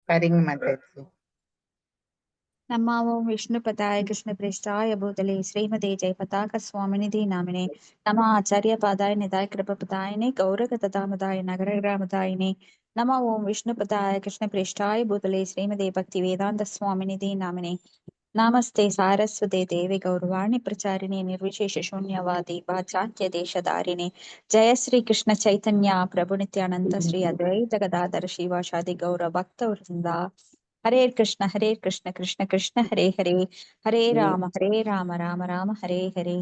சரிங்க மாதாஜி. नमो विष्णुपदाय कृष्णप्रेष्ठाय भूतले श्रीमते जयपताक स्वामिनिधि नामिने नमः आचार्यपादाय निधाय कृपपदायिने गौरगतदामदाय नगरग्रामदायिने नमः ओं विष्णुपदाय कृष्णप्रेष्ठाय भूतले श्रीमते भक्तिवेदान्त स्वामिनिधि नामिने नमस्ते सारस्वते देवे गौरवाणी प्रचारिणे निर्विशेष शून्यवादी वाचान्त्य देशधारिणे जय श्री कृष्ण चैतन्य प्रभु नित्यानंद श्री अद्वैत गदाधर शिवासादि गौर भक्त वृंदा हरे कृष्ण कृष्ण कृष्ण हरे हरे हरे राम राम राम हरे हरे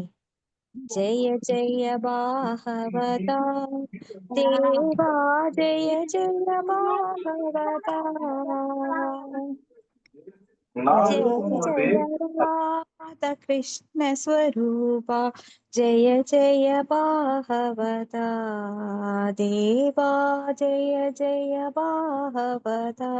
जय जय बाहवता देवा जय जय बाहवता जय जय राधा कृष्ण स्वरूपा जय जय बाहवता देवा जय जय बाहवता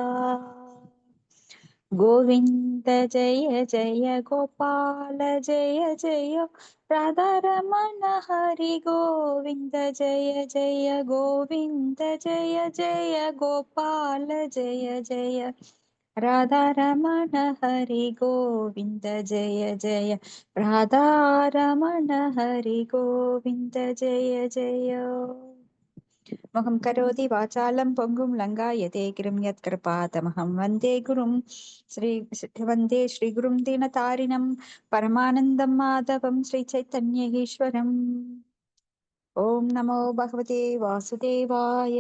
गोविन्द जय जय गोपाल जय जय राधारमण हरि गोविन्द जय जय गोविन्द जय जय गोपाल जय जय राधारमण हरि गोविन्द जय जय राधारमण हरि गोविन्द जय जय मुखं करोति वाचालं पङ्गुं लङ्घयते गिरिं यत्कृपातमहं वन्दे गुरुं वन्दे श्रीगुरुं दीनतारिणं परमानन्दं माधवं श्रीचैतन्यईश्वरम् ॐ नमो भगवते वासुदेवाय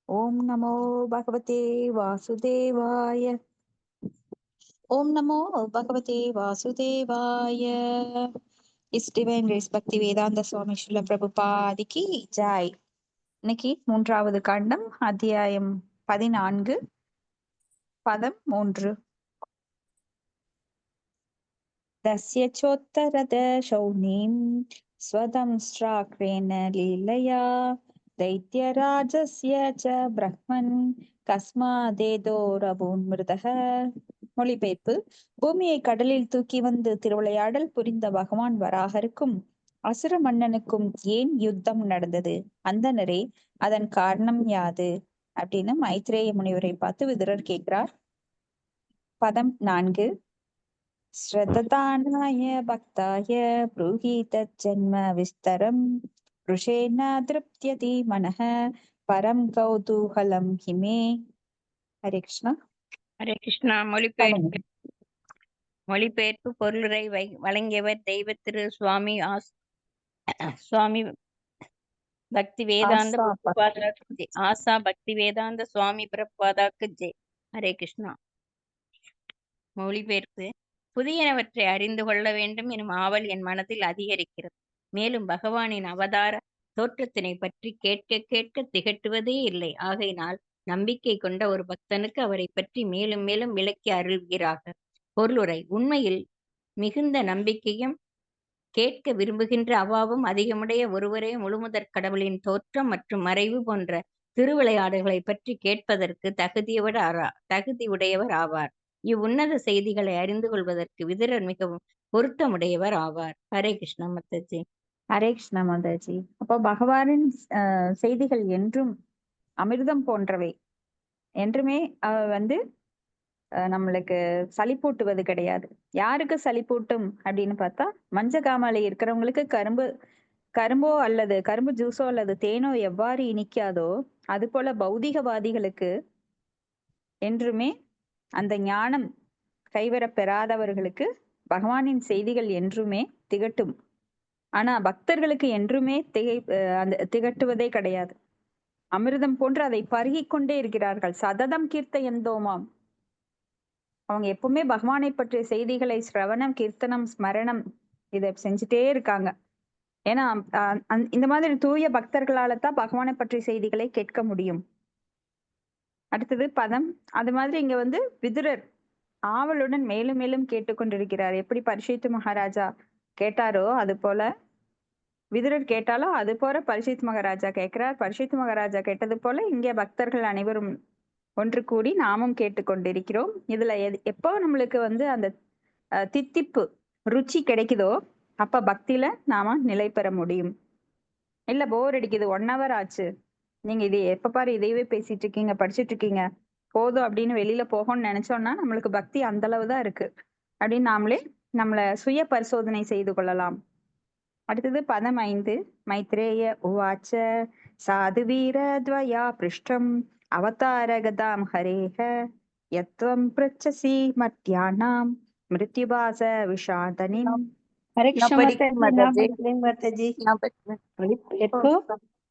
ॐ नमो भगवते वासुदेवाय ॐ नमो भगवते वासुदेवाय इस डिवाइन ग्रेस भक्ति वेदांत स्वामी श्रील प्रभुपाद की जय இன்னைக்கு மூன்றாவது காண்டம் அத்தியாயம் 14 பதம் 3 தஸ்ய சோத்தரத சௌனீம் ஸ்வதம்ஸ்ட்ராக்ரேன லீலயா தைத்யராஜஸ்ய ச பிரஹ்மன் கஸ்மாதேதோரபூன்மிருதः. மொழிபெயர்ப்பு: பூமியை கடலில் தூக்கி வந்து திருவிளையாடல் புரிந்த பகவான் வராகருக்கும் அசுர மன்னனுக்கும் ஏன் யுத்தம் நடந்தது, அந்தணரே அதன் காரணம் யாது அப்படின்னு மைத்ரேய முனிவரை பார்த்து விதுரர் கேட்கிறார். பதம் 4. ஸ்ரத்ததானாய பக்தாய ப்ரூஹி தத் ஜன்ம விஸ்தரம் ருஷேன திருப்தியதி மனஹ பரம் கௌதூகலம் ஹிமே. ஹரே கிருஷ்ணா. ஹரே கிருஷ்ணா. மொழிபெயர்ப்பு பொருளுரை வழங்கியவர் தெய்வ திரு சுவாமி சுவாமி பக்தி வேதாந்த ஆசா பக்தி வேதாந்த சுவாமி பிரபாதாக்கு ஜெய். ஹரே கிருஷ்ணா. மொழிபெயர்ப்பு: புதியனவற்றை அறிந்து கொள்ள வேண்டும் எனும் ஆவல் என் மனதில் அதிகரிக்கிறது. மேலும் பகவானின் அவதார தோற்றத்தினை பற்றி கேட்க கேட்க திகட்டுவதே இல்லை. ஆகையினால் நம்பிக்கை கொண்ட ஒரு பக்தனுக்கு அவரை பற்றி மேலும் மேலும் விளக்கி அருள்கிறார்கள். பொருளுரை: உண்மையில் மிகுந்த நம்பிக்கையும் கேட்க விரும்புகின்ற அவாவும் அதிகமுடைய ஒருவரே முழுமுதற் கடவுளின் தோற்றம் மற்றும் மறைவு போன்ற திருவிளையாடுகளை பற்றி கேட்பதற்கு தகுதி உடையவர் ஆவார். இவ்வுன்னத செய்திகளை அறிந்து கொள்வதற்கு விதுரர் மிகவும் பொருத்தமுடையவர் ஆவார். ஹரே கிருஷ்ணா மாதாஜி. ஹரே கிருஷ்ணா மாதாஜி. அப்போ பகவானின் செய்திகள் என்றும் அமிர்தம் போன்றவை, என்றுமே வந்து நம்மளுக்கு சளிப்பூட்டுவது கிடையாது. யாருக்கு சளிப்பூட்டும் அப்படின்னு பார்த்தா, மஞ்சக்காமலை இருக்கிறவங்களுக்கு கரும்போ அல்லது கரும்பு ஜூஸோ அல்லது தேனோ எவ்வாறு இனிக்காதோ அது போல பௌதிகவாதிகளுக்கு என்றுமே அந்த ஞானம் கைவர பெறாதவர்களுக்கு பகவானின் செய்திகள் என்றுமே திகட்டும். ஆனா பக்தர்களுக்கு என்றுமே திகட்டுவதே கிடையாது. அமிர்தம் போன்று அதை பருகிக்கொண்டே இருக்கிறார்கள். சததம் கீர்த்த எந்தோமாம். அவங்க எப்பவுமே பகவானை பற்றிய செய்திகளை சிரவணம், கீர்த்தனம், ஸ்மரணம் இதை செஞ்சுட்டே இருக்காங்க. ஏன்னா இந்த மாதிரி தூய பக்தர்களால தான் பகவானை பற்றிய செய்திகளை கேட்க முடியும். அடுத்தது பதம். அது மாதிரி இங்க வந்து விதுரர் ஆவலுடன் மேலும் மேலும் கேட்டுக்கொண்டிருக்கிறார். எப்படி பரீட்சித்து மகாராஜா கேட்டாரோ அது போல விதுரர் கேட்டாலோ அது போல பரீட்சித் மகாராஜா கேட்கிறார். பரீட்சித் மகாராஜா கேட்டது போல இங்கே பக்தர்கள் அனைவரும் ஒன்று கூடி நாமும் கேட்டுக்கொண்டிருக்கிறோம். இதுல எப்போ நம்மளுக்கு வந்து அந்த தித்திப்பு ருச்சி கிடைக்குதோ அப்ப பக்தியில நாம நிலை பெற முடியும். இல்ல போர் அடிக்குது, 1 hour ஆச்சு, நீங்க இது எப்ப பாரு இதையவே பேசிட்டு இருக்கீங்க, படிச்சுட்டு இருக்கீங்க போதும் அப்படின்னு வெளியில போகணும்னு நினைச்சோம்னா நம்மளுக்கு பக்தி அந்த அளவு தான் இருக்கு அப்படின்னு நாமளே நம்மள சுய பரிசோதனை செய்து கொள்ளலாம். அடுத்தது பதம் 5. மைத்ரேய உவாச்ச சாது வீர துவயா பிருஷ்டம் அவதாரகதாம் ஹரேஹ யத்வம் பிருச்சசி மர்த்யானாம் மிருத்யுபாச விஷாதனிம். हरे न कृष्ण परीक्षे माता जी, ना माताजी, परीक्षे माता जी। न परीक्षे। देखो,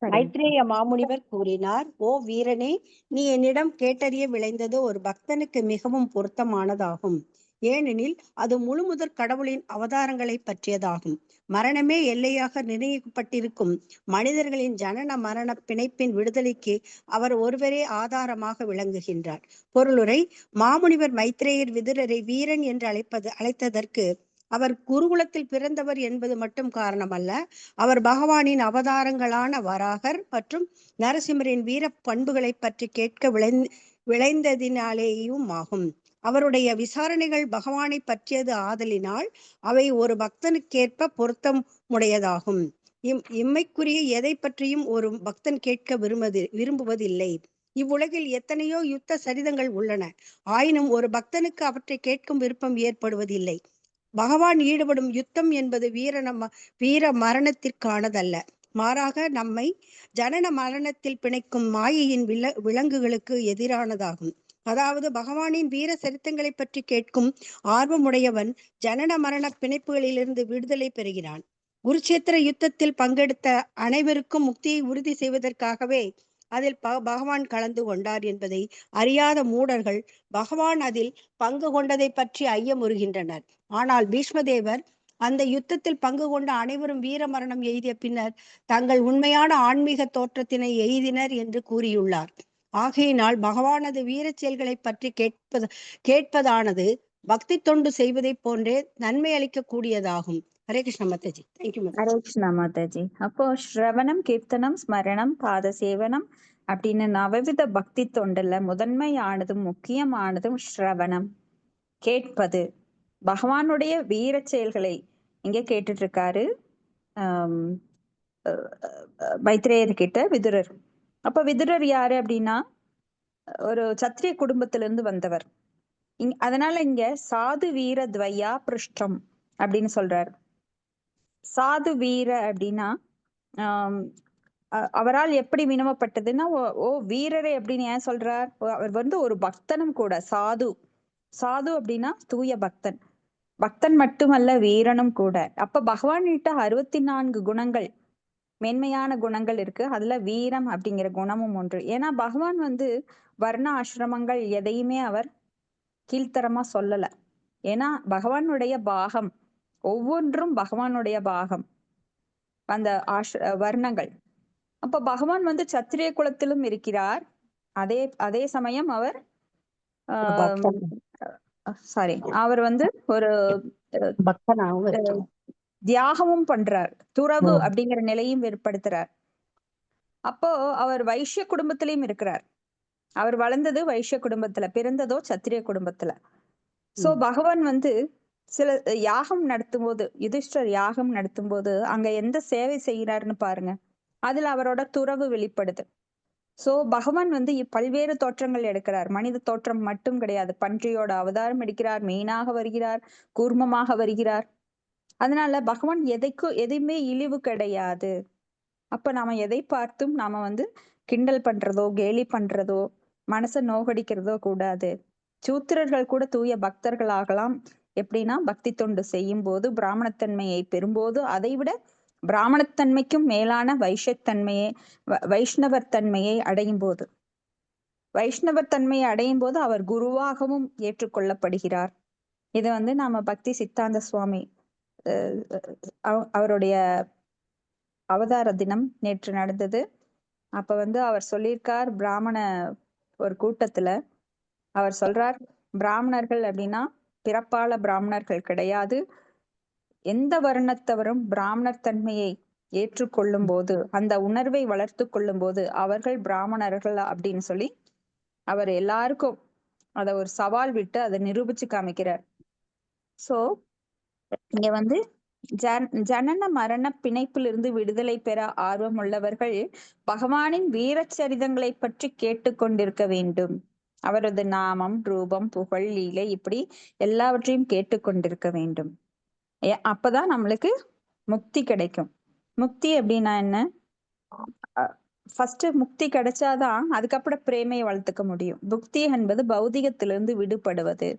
மைத்ரேய மாமுனிவர் கூறினார், ஓ வீரனே, நீ என்னிடம் கேட்டறிய விளைந்தது ஒரு பக்தனுக்கு மிகவும் பொருத்தமானதாகும். ஏனெனில் அது முழுமுதற் கடவுளின் அவதாரங்களை பற்றியதாகும். மரணமே எல்லையாக நிர்ணயிக்கப்பட்டிருக்கும் மனிதர்களின் ஜனன மரண பிணைப்பின் விடுதலைக்கு அவர் ஒருவரே ஆதாரமாக விளங்குகின்றார். பொருளுரை: மாமுனிவர் மைத்ரேயர் விதுரரை வீரன் என்று அழைத்ததற்கு அவர் குருகுலத்தில் பிறந்தவர் என்பது மட்டும் காரணமல்ல, அவர் பகவானின் அவதாரங்களான வராகர் மற்றும் நரசிம்மரின் வீர பண்புகளை பற்றி கேட்க விளைந்ததினாலேயும் ஆகும். அவருடைய விசாரணைகள் பகவானை பற்றியது ஆதலினால் அவை ஒரு பக்தனுக்கேற்ப பொருத்தமுடையதாகும். இம்மைக்குரிய எதை பற்றியும் ஒரு பக்தன் கேட்க விரும்புவதில்லை. இவ்வுலகில் எத்தனையோ யுத்த சரிதங்கள் உள்ளன. ஆயினும் ஒரு பக்தனுக்கு அவற்றை கேட்கும் விருப்பம் ஏற்படுவதில்லை. பகவான் ஈடுபடும் யுத்தம் என்பது வீர மரணத்திற்கானதல்ல, மாறாக நம்மை ஜனன மரணத்தில் பிணைக்கும் மாயையின் விலங்குகளுக்கு எதிரானதாகும். அதாவது பகவானின் வீர சரித்தங்களை பற்றி கேட்கும் ஆர்வமுடையவன் ஜனன மரண பிணைப்புகளிலிருந்து விடுதலை பெறுகிறான். குருட்சேத்திர யுத்தத்தில் பங்கெடுத்த அனைவருக்கும் முக்தியை உறுதி செய்வதற்காகவே அதில் பகவான் கலந்து கொண்டார் என்பதை அறியாத மூடர்கள் பகவான் அதில் பங்கு கொண்டதை பற்றி ஐயமுறுகின்றனர். ஆனால் பீஷ்மதேவர் அந்த யுத்தத்தில் பங்கு கொண்ட அனைவரும் வீர மரணம் எய்திய பின்னர் தங்கள் உண்மையான ஆன்மீக தோற்றத்தினை எய்தினர் என்று கூறியுள்ளார். ஆகையினால் பகவானது வீர செயல்களை பற்றி கேட்பதானது பக்தி தொண்டு செய்வதை போன்றே நன்மை அளிக்க கூடியதாகும். ஹரே கிருஷ்ண மாதாஜி. தேங்க்யூ. ஹரே கிருஷ்ணா மாதாஜி. அப்போ ஸ்ரவணம், கீர்த்தனம், ஸ்மரணம், பாத சேவனம் அப்படின்னு நவவித பக்தி தொண்டுல முதன்மையானதும் முக்கியமானதும் ஸ்ரவணம், கேட்பது. பகவானுடைய வீர செயல்களை இங்க கேட்டுட்டு இருக்காரு மைத்ரேயர் கிட்ட விதுரர். அப்ப விதுரர் யாரு அப்படின்னா ஒரு சத்திரிய குடும்பத்தில இருந்து வந்தவர். அதனால இங்க சாது வீர துவயா பிருஷ்டம் அப்படின்னு சொல்றாரு. சாது வீர அப்படின்னா அவரால் எப்படி வினவப்பட்டதுன்னா, ஓ வீரரே அப்படின்னு ஏன் சொல்றார்? அவர் வந்து ஒரு பக்தனும் கூட. சாது சாது அப்படின்னா தூய பக்தன். பக்தன் மட்டுமல்ல, வீரனும் கூட. அப்ப பகவான் கிட்ட 64 குணங்கள், மேன்மையான குணங்கள் இருக்கு. அதுல வீரம் அப்படிங்கிற குணமும் ஒன்று. ஏன்னா பகவான் வந்து வர்ண ஆசிரமங்கள் எதையுமே அவர் கீழ்த்தரமா சொல்லல. ஏன்னா பகவானுடைய பாகம், ஒவ்வொன்றும் பகவானுடைய பாகம், அந்த வர்ணங்கள். அப்ப பகவான் வந்து சத்திரிய குலத்திலும் இருக்கிறார். அதே சமயம் அவர் அவர் வந்து ஒரு தியாகமும் பண்றார், துறவு அப்படிங்கிற நிலையும் ஏற்படுத்துறார். அப்போ அவர் வைஷ்ய குடும்பத்திலையும் இருக்கிறார். அவர் வளர்ந்தது வைஷ்ய குடும்பத்துல, பிறந்ததோ சத்திரிய குடும்பத்துல. சோ பகவான் வந்து சில யாகம் நடத்தும் போது, யுதிஷ்டர் யாகம் நடத்தும் போது அங்க எந்த சேவை செய்கிறாருன்னு பாருங்க. அதுல அவரோட துறவு வெளிப்படுது. சோ பகவான் வந்து பல்வேறு தோற்றங்கள் எடுக்கிறார். மனித தோற்றம் மட்டும் கிடையாது, பன்றியோட அவதாரம் எடுக்கிறார், மீனாக வருகிறார், கூர்மமாக வருகிறார். அதனால பகவான் எதையுமே இழிவு கிடையாது. அப்ப நாம எதை பார்த்தும் நாம வந்து கிண்டல் பண்றதோ கேலி பண்றதோ மனசை நோகடிக்கிறதோ கூடாது. சூத்திரர்கள் கூட தூய பக்தர்கள் ஆகலாம். எப்படின்னா பக்தி தொண்டு செய்யும் போது, பிராமணத்தன்மையை பெறும்போது, அதை விட பிராமணத்தன்மைக்கும் மேலான வைஷ்ணவர் தன்மையை அடையும் போது, வைஷ்ணவர் தன்மையை அடையும் போது அவர் குருவாகவும் ஏற்றுக்கொள்ளப்படுகிறார். இது வந்து நாம பக்தி சித்தாந்த சுவாமி அவருடைய அவதார தினம் நேற்று நடந்தது. அப்ப வந்து அவர் சொல்லியிருக்கார், பிராமண ஒரு கூட்டத்துல அவர் சொல்றார், பிராமணர்கள் அப்படின்னா பிறப்பால பிராமணர்கள் கிடையாது. எந்த வர்ணத்தவரும் பிராமணர் தன்மையை ஏற்றுக்கொள்ளும் போது, அந்த உணர்வை வளர்த்து கொள்ளும் போது அவர்கள் பிராமணர்கள் அப்படின்னு சொல்லி அவர் எல்லாருக்கும் அத ஒரு சவால் விட்டு அதை நிரூபிச்சு காமிக்கிறார். சோ இங்க வந்து ஜனன மரண பிணைப்பிலிருந்து விடுதலை பெற ஆர்வம் உள்ளவர்கள் பகவானின் வீரச்சரிதங்களை பற்றி கேட்டுக்கொண்டிருக்க வேண்டும். அவரது நாமம், ரூபம், புகழ், லீலை இப்படி எல்லாவற்றையும் கேட்டுக்கொண்டிருக்க வேண்டும். அப்பதான் நம்மளுக்கு முக்தி கிடைக்கும். முக்தி அப்படின்னா என்ன? ஃபர்ஸ்ட் முக்தி கிடைச்சாதான் அதுக்கப்புறம் பிரேமையை வளர்த்துக்க முடியும். புக்தி என்பது பௌதிகத்திலிருந்து விடுபடுவது.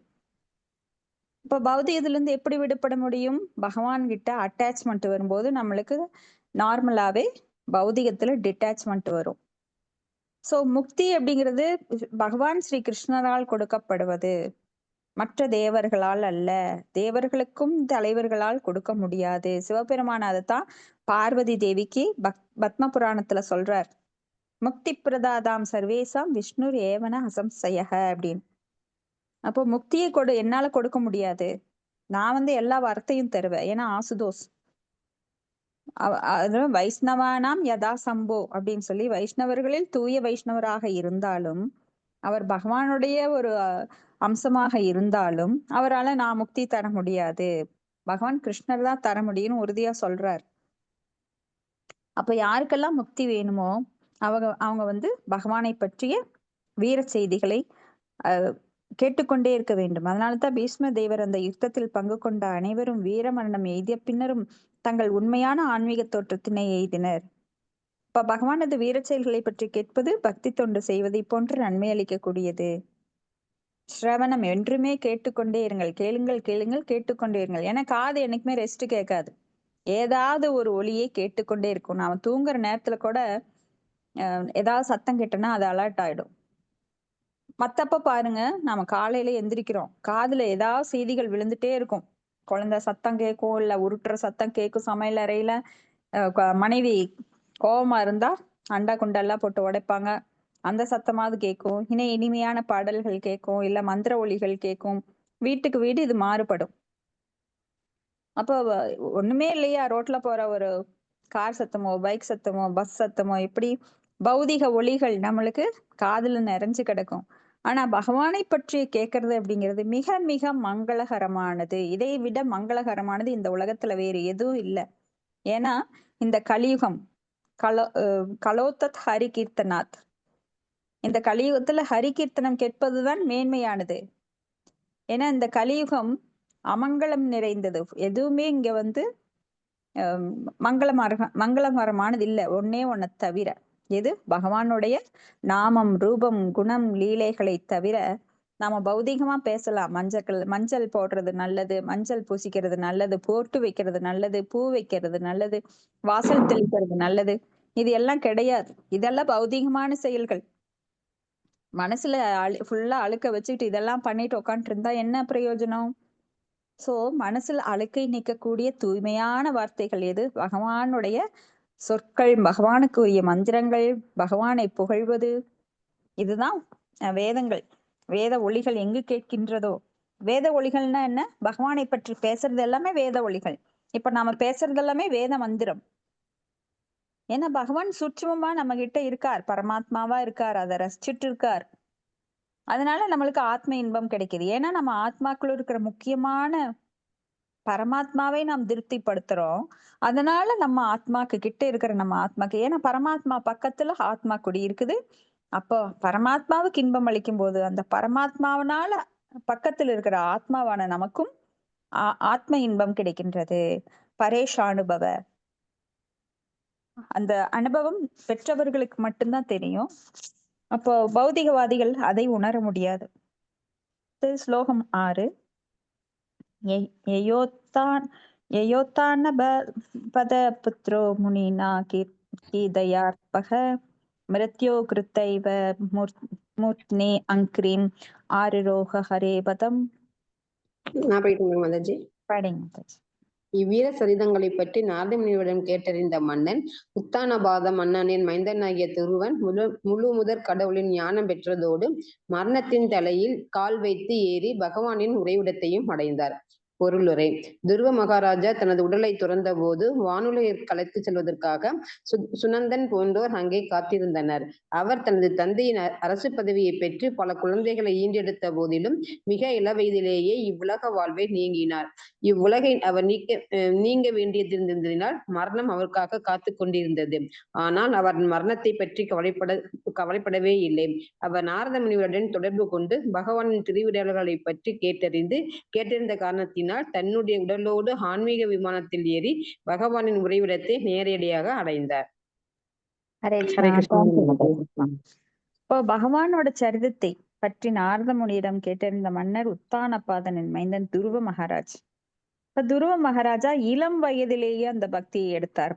இப்ப பௌதிகத்துல இருந்து எப்படி விடுபட முடியும்? பகவான் கிட்ட அட்டாச்மெண்ட் வரும்போது நம்மளுக்கு நார்மலாவே பௌதிகத்துல டிட்டாச்மெண்ட் வரும். சோ முக்தி அப்படிங்கிறது பகவான் ஸ்ரீ கிருஷ்ணரால் கொடுக்கப்படுவது, மற்ற தேவர்களால் அல்ல. தேவர்களுக்கும் தலைவர்களால் கொடுக்க முடியாது. சிவபெருமான் அதைத்தான் பார்வதி தேவிக்கு பத்ம புராணத்துல சொல்றார். முக்தி பிரதாதாம் சர்வேசாம் விஷ்ணுர் ஏவன அசம்சய அப்படின்னு. அப்போ முக்தியை என்னால கொடுக்க முடியாது. நான் எல்லா வரத்தையும் தருவேன். ஏன்னா ஆசுதோஸ் வைஷ்ணவானாம் யதா சம்போ அப்படின்னு சொல்லி, வைஷ்ணவர்களில் தூய வைஷ்ணவராக இருந்தாலும், அவர் பகவானுடைய ஒரு அம்சமாக இருந்தாலும் அவரால் நான் முக்தி தர முடியாது. பகவான் கிருஷ்ணர் தான் தர முடியும்னு உறுதியா சொல்றார். அப்ப யாருக்கெல்லாம் முக்தி வேணுமோ அவங்க பகவானை பற்றிய வீர செய்திகளை கேட்டுக்கொண்டே இருக்க வேண்டும். அதனால்தான் பீஷ்ம தேவர் அந்த யுத்தத்தில் பங்கு கொண்ட அனைவரும் வீர மரணம் எய்திய பின்னரும் தங்கள் உண்மையான ஆன்மீக தோற்றத்தினை எய்தினர். இப்ப பகவானது வீர செயல்களை பற்றி கேட்பது பக்தி தொண்டு செய்வதை போன்று நன்மை அளிக்கக்கூடியது. ஸ்ரவணம் என்றுமே கேட்டுக்கொண்டே இருங்கள். கேளுங்கள் கேளுங்கள் கேட்டுக்கொண்டே இருங்கள். ஏன்னா காது என்னைக்குமே ரெஸ்ட் கேட்காது. ஏதாவது ஒரு ஒலியை கேட்டுக்கொண்டே இருக்கும். நாம தூங்குற நேரத்துல கூட ஏதாவது சத்தம் கேட்டோம்னா அது அலர்ட் ஆயிடும். மத்தப்ப பாருங்க, நாம காலையில எந்திரிக்கிறோம், காதுல ஏதாவது செய்திகள் விழுந்துட்டே இருக்கும். குழந்தை சத்தம் கேட்கும், இல்ல உருட்டுற சத்தம் கேட்கும். சமையல் அறையில மனைவி கோபமா இருந்தா அண்டா குண்டெல்லாம் போட்டு உடைப்பாங்க, அந்த சத்தமாவது கேட்கும். இனிமையான பாடல்கள் கேட்கும், இல்ல மந்திர ஒலிகள் கேட்கும். வீட்டுக்கு வீடு இது மாறுபடும். அப்போ ஒண்ணுமே இல்லையா, ரோட்ல போற ஒரு கார் சத்தமோ, பைக் சத்தமோ, பஸ் சத்தமோ, இப்படி பௌதிக ஒலிகள் நம்மளுக்கு காதுல நிறைஞ்சு கிடக்கும். ஆனா பகவானை பற்றி கேட்கறது அப்படிங்கிறது மிக மிக மங்களகரமானது. இதை விட மங்களகரமானது இந்த உலகத்துல வேறு எதுவும் இல்லை. ஏன்னா இந்த கலியுகம் கலோத்தத் ஹரி கீர்த்தனாத், இந்த கலியுகத்துல ஹரி கீர்த்தனம் கேட்பதுதான் மேன்மையானது. ஏன்னா இந்த கலியுகம் அமங்கலம் நிறைந்தது. எதுவுமே இங்க மங்களகரமானது இல்லை, ஒன்னே ஒன்ன தவிர. எது? பகவானுடைய நாமம், ரூபம், குணம், லீலைகளை தவிர. நாம பௌதிகமா பேசலாம். மஞ்சள் போடுறது நல்லது, மஞ்சள் பூசிக்கிறது நல்லது, போட்டு வைக்கிறது நல்லது, பூ வைக்கிறது நல்லது, வாசல் தெளிக்கிறது நல்லது. இது எல்லாம் கிடையாது. இதெல்லாம் பௌதிகமான செயல்கள். மனசுல ஃபுல்லா அழுக்க வச்சுட்டு இதெல்லாம் பண்ணிட்டு உட்காந்துட்டு இருந்தா என்ன பிரயோஜனம்? சோ மனசுல அழுக்கை நீக்கக்கூடிய தூய்மையான வார்த்தைகள் எது? பகவானுடைய சொற்கள், பகவானுக்கு உரிய மந்திரங்கள், பகவானை புகழ்வது. இதுதான் வேதங்கள். வேத ஒலிகள் எங்கு கேட்கின்றதோ. வேத ஒலிகள்னா என்ன? பகவானை பற்றி பேசுறது எல்லாமே வேத ஒலிகள். இப்ப நாம பேசுறது எல்லாமே வேத மந்திரம். ஏன்னா பகவான் சூட்சுமமா நம்ம கிட்ட இருக்கார், பரமாத்மாவா இருக்கார், அதை ரசிச்சுட்டு இருக்கார். அதனால நம்மளுக்கு ஆத்ம இன்பம் கிடைக்குது. ஏன்னா நம்ம ஆத்மாக்குள்ள இருக்கிற முக்கியமான பரமாத்மாவை நாம் திருப்திப்படுத்துறோம். அதனால நம்ம ஆத்மாக்கு கிட்ட இருக்கிற நம்ம ஆத்மாக்கு, ஏன்னா பரமாத்மா பக்கத்துல ஆத்மா குடி இருக்குது. அப்போ பரமாத்மாவுக்கு இன்பம் அளிக்கும் போது அந்த பரமாத்மாவனால பக்கத்துல இருக்கிற ஆத்மாவான நமக்கும் ஆத்ம இன்பம் கிடைக்கின்றது. பரேஷ அனுபவ, அந்த அனுபவம் பெற்றவர்களுக்கு மட்டும்தான் தெரியும். அப்போ பௌதிகவாதிகள் அதை உணர முடியாது. ஸ்லோகம் 6. யயோத்தான பத புத்ரோ முனினா கீதயார்பக மிருத்யோ கிருத்தைவ மூர்த்னே அங்கிரீம் ஆருரோக ஹரே பதம். நான் போயிட்டு மாதாஜி படிங்க. இவ்வீர சரிதங்களை பற்றி நாரத முனிவரிடம் கேட்டறிந்த மன்னன், உத்தானபாத மன்னனின் மைந்தனாகிய துருவன் முழு முதற் கடவுளின் ஞானம் பெற்றதோடு மரணத்தின் தலையில் கால் வைத்து ஏறி பகவானின் உறைவிடத்தையும் அடைந்தார். பொருளுரை. துருவ மகாராஜா தனது உடலை துறந்த போது வானுலகிற்கு அழைத்துச் செல்வதற்காக சுனந்தன் போன்றோர் அங்கே காத்திருந்தனர். அவர் தனது தந்தையின் அரசு பதவியை பெற்று பல குழந்தைகளை ஈண்டெடுத்த போதிலும் மிக இளவயதிலேயே இவ்வுலக வாழ்வை நீங்கினார். இவ்வுலகை அவர் நீங்க வேண்டியதிருந்ததினால் மரணம் அவருக்காக காத்து கொண்டிருந்தது. ஆனால் அவர் மரணத்தை பற்றி கவலைப்படவே இல்லை. அவர் நாரத முனிவருடன் தொடர்பு கொண்டு பகவானின் திருவிளையாடல்களை பற்றி கேட்டறிந்த காரணத்தினால் தன்னுடைய உடலோடு ஆன்மீக விமானத்தில் ஏறி பகவானின் உறைவிடத்தை நேரடியாக அடைந்தார். ஹரே ஹரே கிருஷ்ணா. கிருஷ்ணா. இப்போ பகவானோட சரிதத்தை பற்றி நாரத முனியிடம் கேட்டறிந்த மன்னர் உத்தானபாதனின் மைந்தன் துருவ மகாராஜ். இப்ப துருவ மகாராஜா இளம் வயதிலேயே அந்த பக்தியை எடுத்தார்.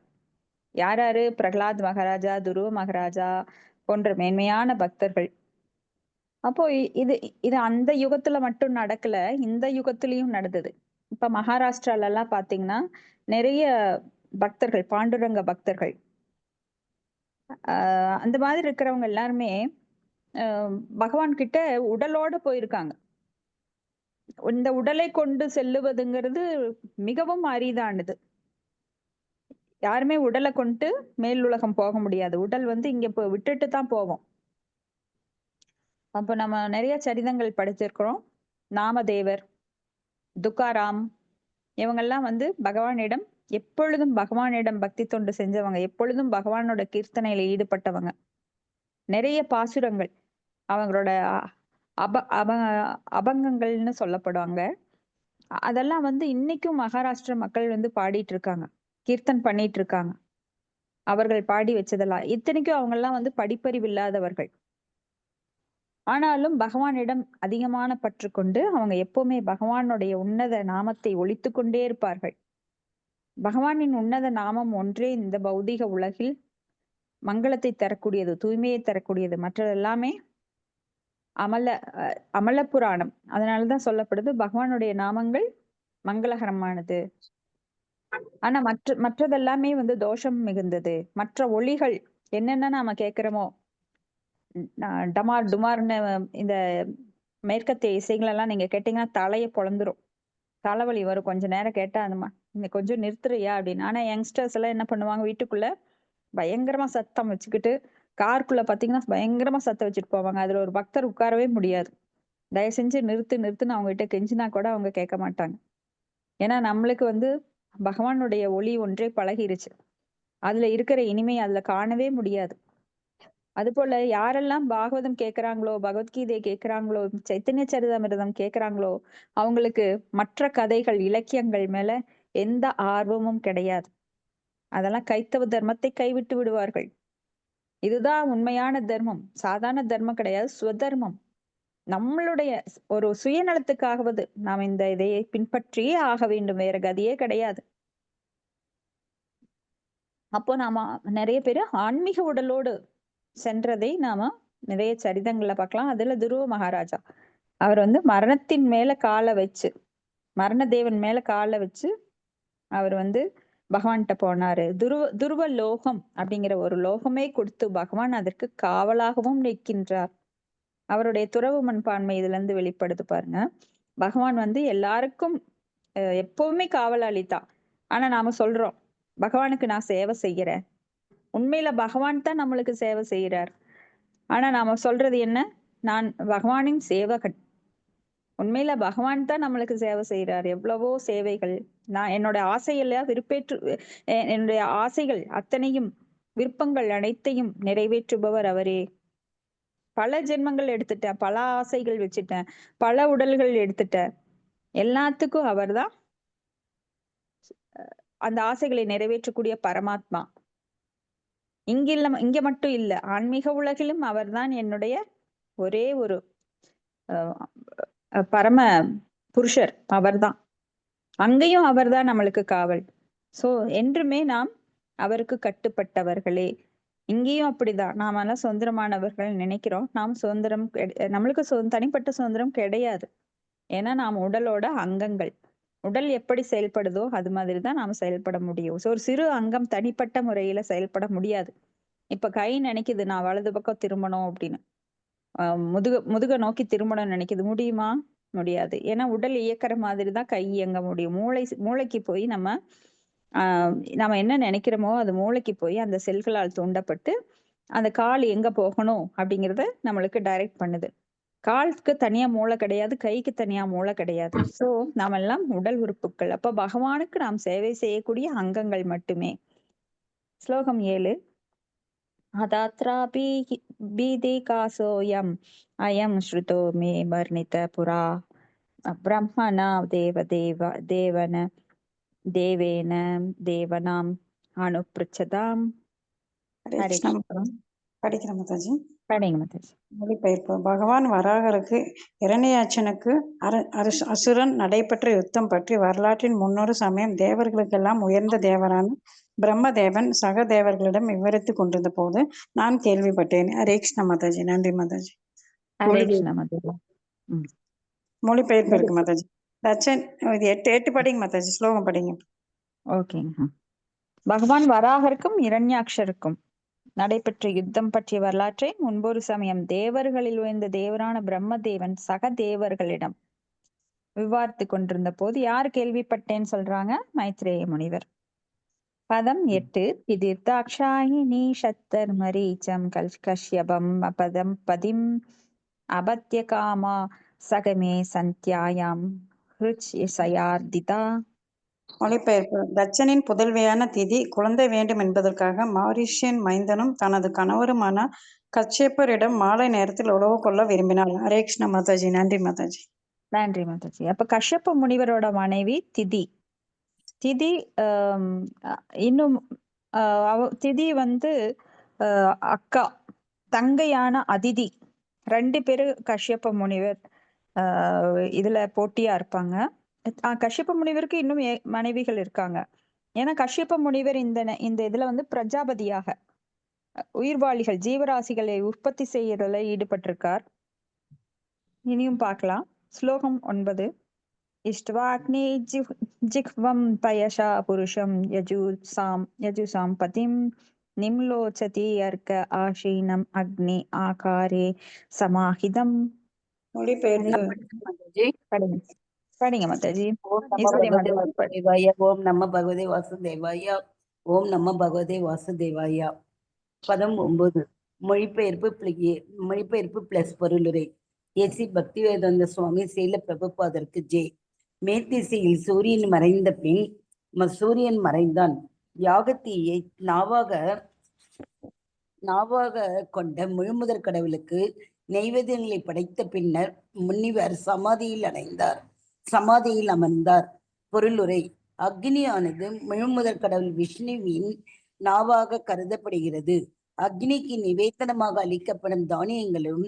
யாராரு? பிரகலாத் மகாராஜா, துருவ மகாராஜா போன்ற மேன்மையான பக்தர்கள். அப்போ இது இது அந்த யுகத்துல மட்டும் நடக்கல, இந்த யுகத்திலயும் நடந்தது. இப்ப மகாராஷ்டிரால எல்லாம் பாத்தீங்கன்னா நிறைய பக்தர்கள், பாண்டுரங்க பக்தர்கள், அந்த மாதிரி இருக்கிறவங்க எல்லாருமே பகவான் கிட்ட உடலோட போயிருக்காங்க. இந்த உடலை கொண்டு செல்லுவதுங்கிறது மிகவும் அரிதானது. யாருமே உடலை கொண்டு மேல் உலகம் போக முடியாது. உடல் இங்க விட்டுட்டு தான் போவோம். அப்போ நம்ம நிறைய சரிதங்கள் படிச்சிருக்கிறோம். நாமதேவர், துக்காராம், இவங்கெல்லாம் பகவானிடம் எப்பொழுதும் பகவானிடம் பக்தி தொண்டு செஞ்சவங்க, எப்பொழுதும் பகவானோட கீர்த்தனையில ஈடுபட்டவங்க. நிறைய பாசுரங்கள் அவங்களோட அபங்கங்கள்னு சொல்லப்படுவாங்க. அதெல்லாம் இன்னைக்கும் மகாராஷ்டிர மக்கள் பாடிட்டு இருக்காங்க, கீர்த்தன் பண்ணிட்டு இருக்காங்க. அவர்கள் பாடி வச்சதெல்லாம். இத்தனைக்கும் அவங்க எல்லாம் படிப்பறிவு இல்லாதவர்கள். ஆனாலும் பகவானிடம் அதிகமான பற்று கொண்டு அவங்க எப்பவுமே பகவானுடைய உன்னத நாமத்தை ஒலித்து கொண்டே இருப்பார்கள். பகவானின் உன்னத நாமம் ஒன்றே இந்த பௌதிக உலகில் மங்களத்தை தரக்கூடியது, தூய்மையை தரக்கூடியது. மற்றது எல்லாமே அமல புராணம். அதனாலதான் சொல்லப்படுது பகவானுடைய நாமங்கள் மங்களகரமானது. ஆனா மற்றதெல்லாமே தோஷம் மிகுந்தது. மற்ற ஒளிகள் என்னென்ன நாம கேட்கிறோமோ, டமார் டுமார்னு இந்த மேற்கத்திய இசைகள் எல்லாம் நீங்க கேட்டீங்கன்னா தலையை பொழந்துரும், தலைவலி வரும். கொஞ்ச நேரம் கேட்டா கொஞ்சம் நிறுத்துறியா அப்படின்னு. ஆனா யங்ஸ்டர்ஸ் எல்லாம் என்ன பண்ணுவாங்க, வீட்டுக்குள்ள பயங்கரமா சத்தம் வச்சுக்கிட்டு, காருக்குள்ள பாத்தீங்கன்னா பயங்கரமா சத்தம் வச்சுட்டு போவாங்க. அதுல ஒரு பக்தர் உட்காரவே முடியாது. தயவு செஞ்சு நிறுத்துன்னு அவங்க கிட்ட கெஞ்சினா கூட அவங்க கேட்க மாட்டாங்க. ஏன்னா நம்மளுக்கு பகவானுடைய ஒளி ஒன்றே பழகிருச்சு. அதுல இருக்கிற இனிமை அதுல காணவே முடியாது. அது போல யாரெல்லாம் பாகவதம் கேட்கிறாங்களோ, பகவத்கீதை கேட்கிறாங்களோ, சைத்தன்ய சரிதாமிர்தம் கேட்கிறாங்களோ, அவங்களுக்கு மற்ற கதைகள், இலக்கியங்கள் மேல எந்த ஆர்வமும் கிடையாது. அதெல்லாம் கைத்தவ தர்மத்தை கைவிட்டு விடுவார்கள். இதுதான் உண்மையான தர்மம். சாதாரண தர்மம் கிடையாது, சுவதர்மம். நம்மளுடைய ஒரு சுயநலத்துக்காகவது நாம் இந்த இதையை பின்பற்றியே ஆக வேண்டும், வேற கதியே கிடையாது. அப்போ நாம நிறைய பேரு ஆன்மீக உடலோடு சென்றதை நாம நிறைய சரிதங்கள்ல பார்க்கலாம். அதுல துருவ மகாராஜா அவர் மரணத்தின் மேல காலை வச்சு, மரண தேவன் மேல காலை வச்சு அவர் பகவான்கிட்ட போனாரு. துருவ லோகம் அப்படிங்கிற ஒரு லோகமே கொடுத்து பகவான் அதற்கு காவலாகவும் நிற்கின்றார். அவருடைய துறவு மண்பான்மை இதுல இருந்து வெளிப்படுது பாருங்க. பகவான் எல்லாருக்கும் எப்பவுமே காவலாளி தான். ஆனா நாம சொல்றோம் பகவானுக்கு நான் சேவை செய்யறேன். உண்மையில பகவான் தான் நம்மளுக்கு சேவை செய்யறார். ஆனா நாம சொல்றது என்ன, நான் பகவானின் சேவகன். உண்மையில பகவான் தான் நம்மளுக்கு சேவை செய்யறார். எவ்வளவோ சேவைகள். நான் என்னோட ஆசையில என்னுடைய ஆசைகள் அத்தனையும், விருப்பங்கள் அனைத்தையும் நிறைவேற்றுபவர் அவரே. பல ஜென்மங்கள் எடுத்துட்டேன், பல ஆசைகள் வச்சுட்டேன், பல உடல்கள் எடுத்துட்டேன். எல்லாத்துக்கும் அவர்தான் அந்த ஆசைகளை நிறைவேற்றக்கூடிய பரமாத்மா. இங்க மட்டும் இல்ல, ஆன்மீக உலகிலும் அவர்தான் என்னுடைய ஒரே ஒரு பரம புருஷர். அவர்தான். அங்கேயும் அவர்தான் நம்மளுக்கு காவல். சோ என்றுமே நாம் அவருக்கு கட்டுப்பட்டவர்களே. இங்கேயும் அப்படிதான். நாம எல்லாம் சுதந்திரமானவர்கள் நினைக்கிறோம். நாம் சுதந்திரம், நம்மளுக்கு தனிப்பட்ட சுதந்திரம் கிடையாது. ஏன்னா நாம் உடலோட அங்கங்கள். உடல் எப்படி செயல்படுதோ அது மாதிரிதான் நாம செயல்பட முடியும். ஒரு சிறு அங்கம் தனிப்பட்ட முறையில செயல்பட முடியாது. இப்ப கை நினைக்குது நான் வலது பக்கம் திரும்பணும் அப்படின்னு, முதுக நோக்கி திரும்பணும்னு நினைக்குது, முடியுமா? முடியாது. ஏன்னா உடல் இயக்கிற மாதிரி தான் கை இயங்க முடியும். மூளைக்கு போய் நம்ம என்ன நினைக்கிறோமோ அது மூளைக்கு போய் அந்த செல்களால் தூண்டப்பட்டு அந்த கால் எங்க போகணும் அப்படிங்கறத நம்மளுக்கு டைரக்ட் பண்ணுது. காலுக்கு தனியா மூளை கிடையாது, கைக்கு தனியா மூளை கிடையாது. சோ நாம எல்லாம் உடல் உறுப்புகள். அப்ப பகவானுக்கு நாம் சேவை செய்யக்கூடிய அங்கங்கள் மட்டுமே. ஸ்லோகம் 7. அதாத்ராபி பீதிகாசோயம் அயம் ஸ்ருதோ மே வர்ணித புரா பிரம்மணா தேவேன தேவனாம் அனுப்ருச்சதாம். ஹரே ஹரே கிருஷ்ணா. கிருஷ்ணா. படிக்கிறேன் மாதாஜி. படிங்க மாதாஜி. மொழிபெயர்ப்பு. பகவான் வராகருக்கு இரணியாட்சனுக்கு அசுரன் நடைபெற்ற யுத்தம் பற்றி வரலாற்றின் முன்னொரு சமயம் தேவர்களுக்கெல்லாம் உயர்ந்த தேவரான பிரம்மதேவன் சக தேவர்களிடம் விவரித்துக் கொண்டிருந்த போது நான் கேள்விப்பட்டேன். ஹரே கிருஷ்ணா மாதாஜி. நன்றி மாதாஜி. ஹரே கிருஷ்ணா மாதாஜி. மொழிபெயர்ப்பு இருக்கு மாதாஜி. தட்சன் இது 8 படிங்க மாதாஜி. ஸ்லோகம் படிங்க. ஓகேங்க. பகவான் வராகருக்கும் இரண்யாக்ஷருக்கும் நடைபெற்ற யுத்தம் பற்றிய வரலாற்றை முன்பொரு சமயம் தேவர்களில் உயர்ந்த தேவரான பிரம்மதேவன் சக தேவர்களிடம் விவாதித்து கொண்டிருந்த போது யார் கேள்விப்பட்டேன்னு சொல்றாங்க? மைத்ரேய முனிவர். பதம் 8. திதிர்தாட்சாயினி சத்தர் மரீச்சம் கஷ்யபம் பதிம் அபத்ய காமா சகமே சந்தியாயாம் ஹிருச்யசயார்திதா. மொழிபெயர்ப்பு. தட்சனின் புதல்வியான திதி குழந்தை வேண்டும் என்பதற்காக மாரிஷியன் மைந்தனும் தனது கணவருமான கச்சேப்பரிடம் மாலை நேரத்தில் உறவு கொள்ள விரும்பினாள். ஹரே கிருஷ்ணா மாதாஜி. நன்றி மாதாஜி. நன்றி மாதாஜி. அப்ப கஷ்யப்ப முனிவரோட மனைவி திதி. திதி இன்னும் திதி அக்கா தங்கையான அதிதி 2 பேரு கஷ்யப்ப முனிவர் இதுல போட்டியா இருப்பாங்க. கஷ்யப்ப முனிவருக்கு இன்னும் மனைவிகள் இருக்காங்க. ஏன்னா கஷ்யப்ப முனிவர் இந்த இதுல பிரஜாபதியாக உயிர்வாளிகள் ஜீவராசிகளை உற்பத்தி செய்யறதுல ஈடுபட்டிருக்கார். இனியும் பார்க்கலாம். ஸ்லோகம் 9. இஷ்ட்வாக்னி ஜிஹ்வம் பயஷா புருஷம் யஜுசாம் பதிம் நிம்லோச்சதி அர்க்க ஆஷீனம் அக்னி ஆகாரே சமாஹிதம். மொழிபெயர்ப்பு. படிங்க மாதாஜி. ஓம் நம பகவதே வாசுதேவாய. ஓம் நம பகவதே வாசுதேவாய. ஓம் நம பகவதே வாசுதேவாய. பதம் 9. மொழிபெயர்ப்பு பிளஸ் பொருளுரை. ஏசி பக்திவேதாந்த சுவாமி சீல பிரபுபாதருக்கு ஜே. மேற்திசையில் சூரியன் மறைந்த பின் சூரியன் மறைந்தான். யாகத்தீயை நாவாக கொண்ட முழுமுதற் கடவுளுக்கு நெய்வேத்தியங்களை படைத்த பின்னர் முனிவர் சமாதியில் அமர்ந்தார். பொருளுரை. அக்னியானது முழுமுதற் கடவுள் விஷ்ணுவின் நாவாக கருதப்படுகிறது. அக்னிக்கு நிவேதனமாக அளிக்கப்படும் தானியங்களும்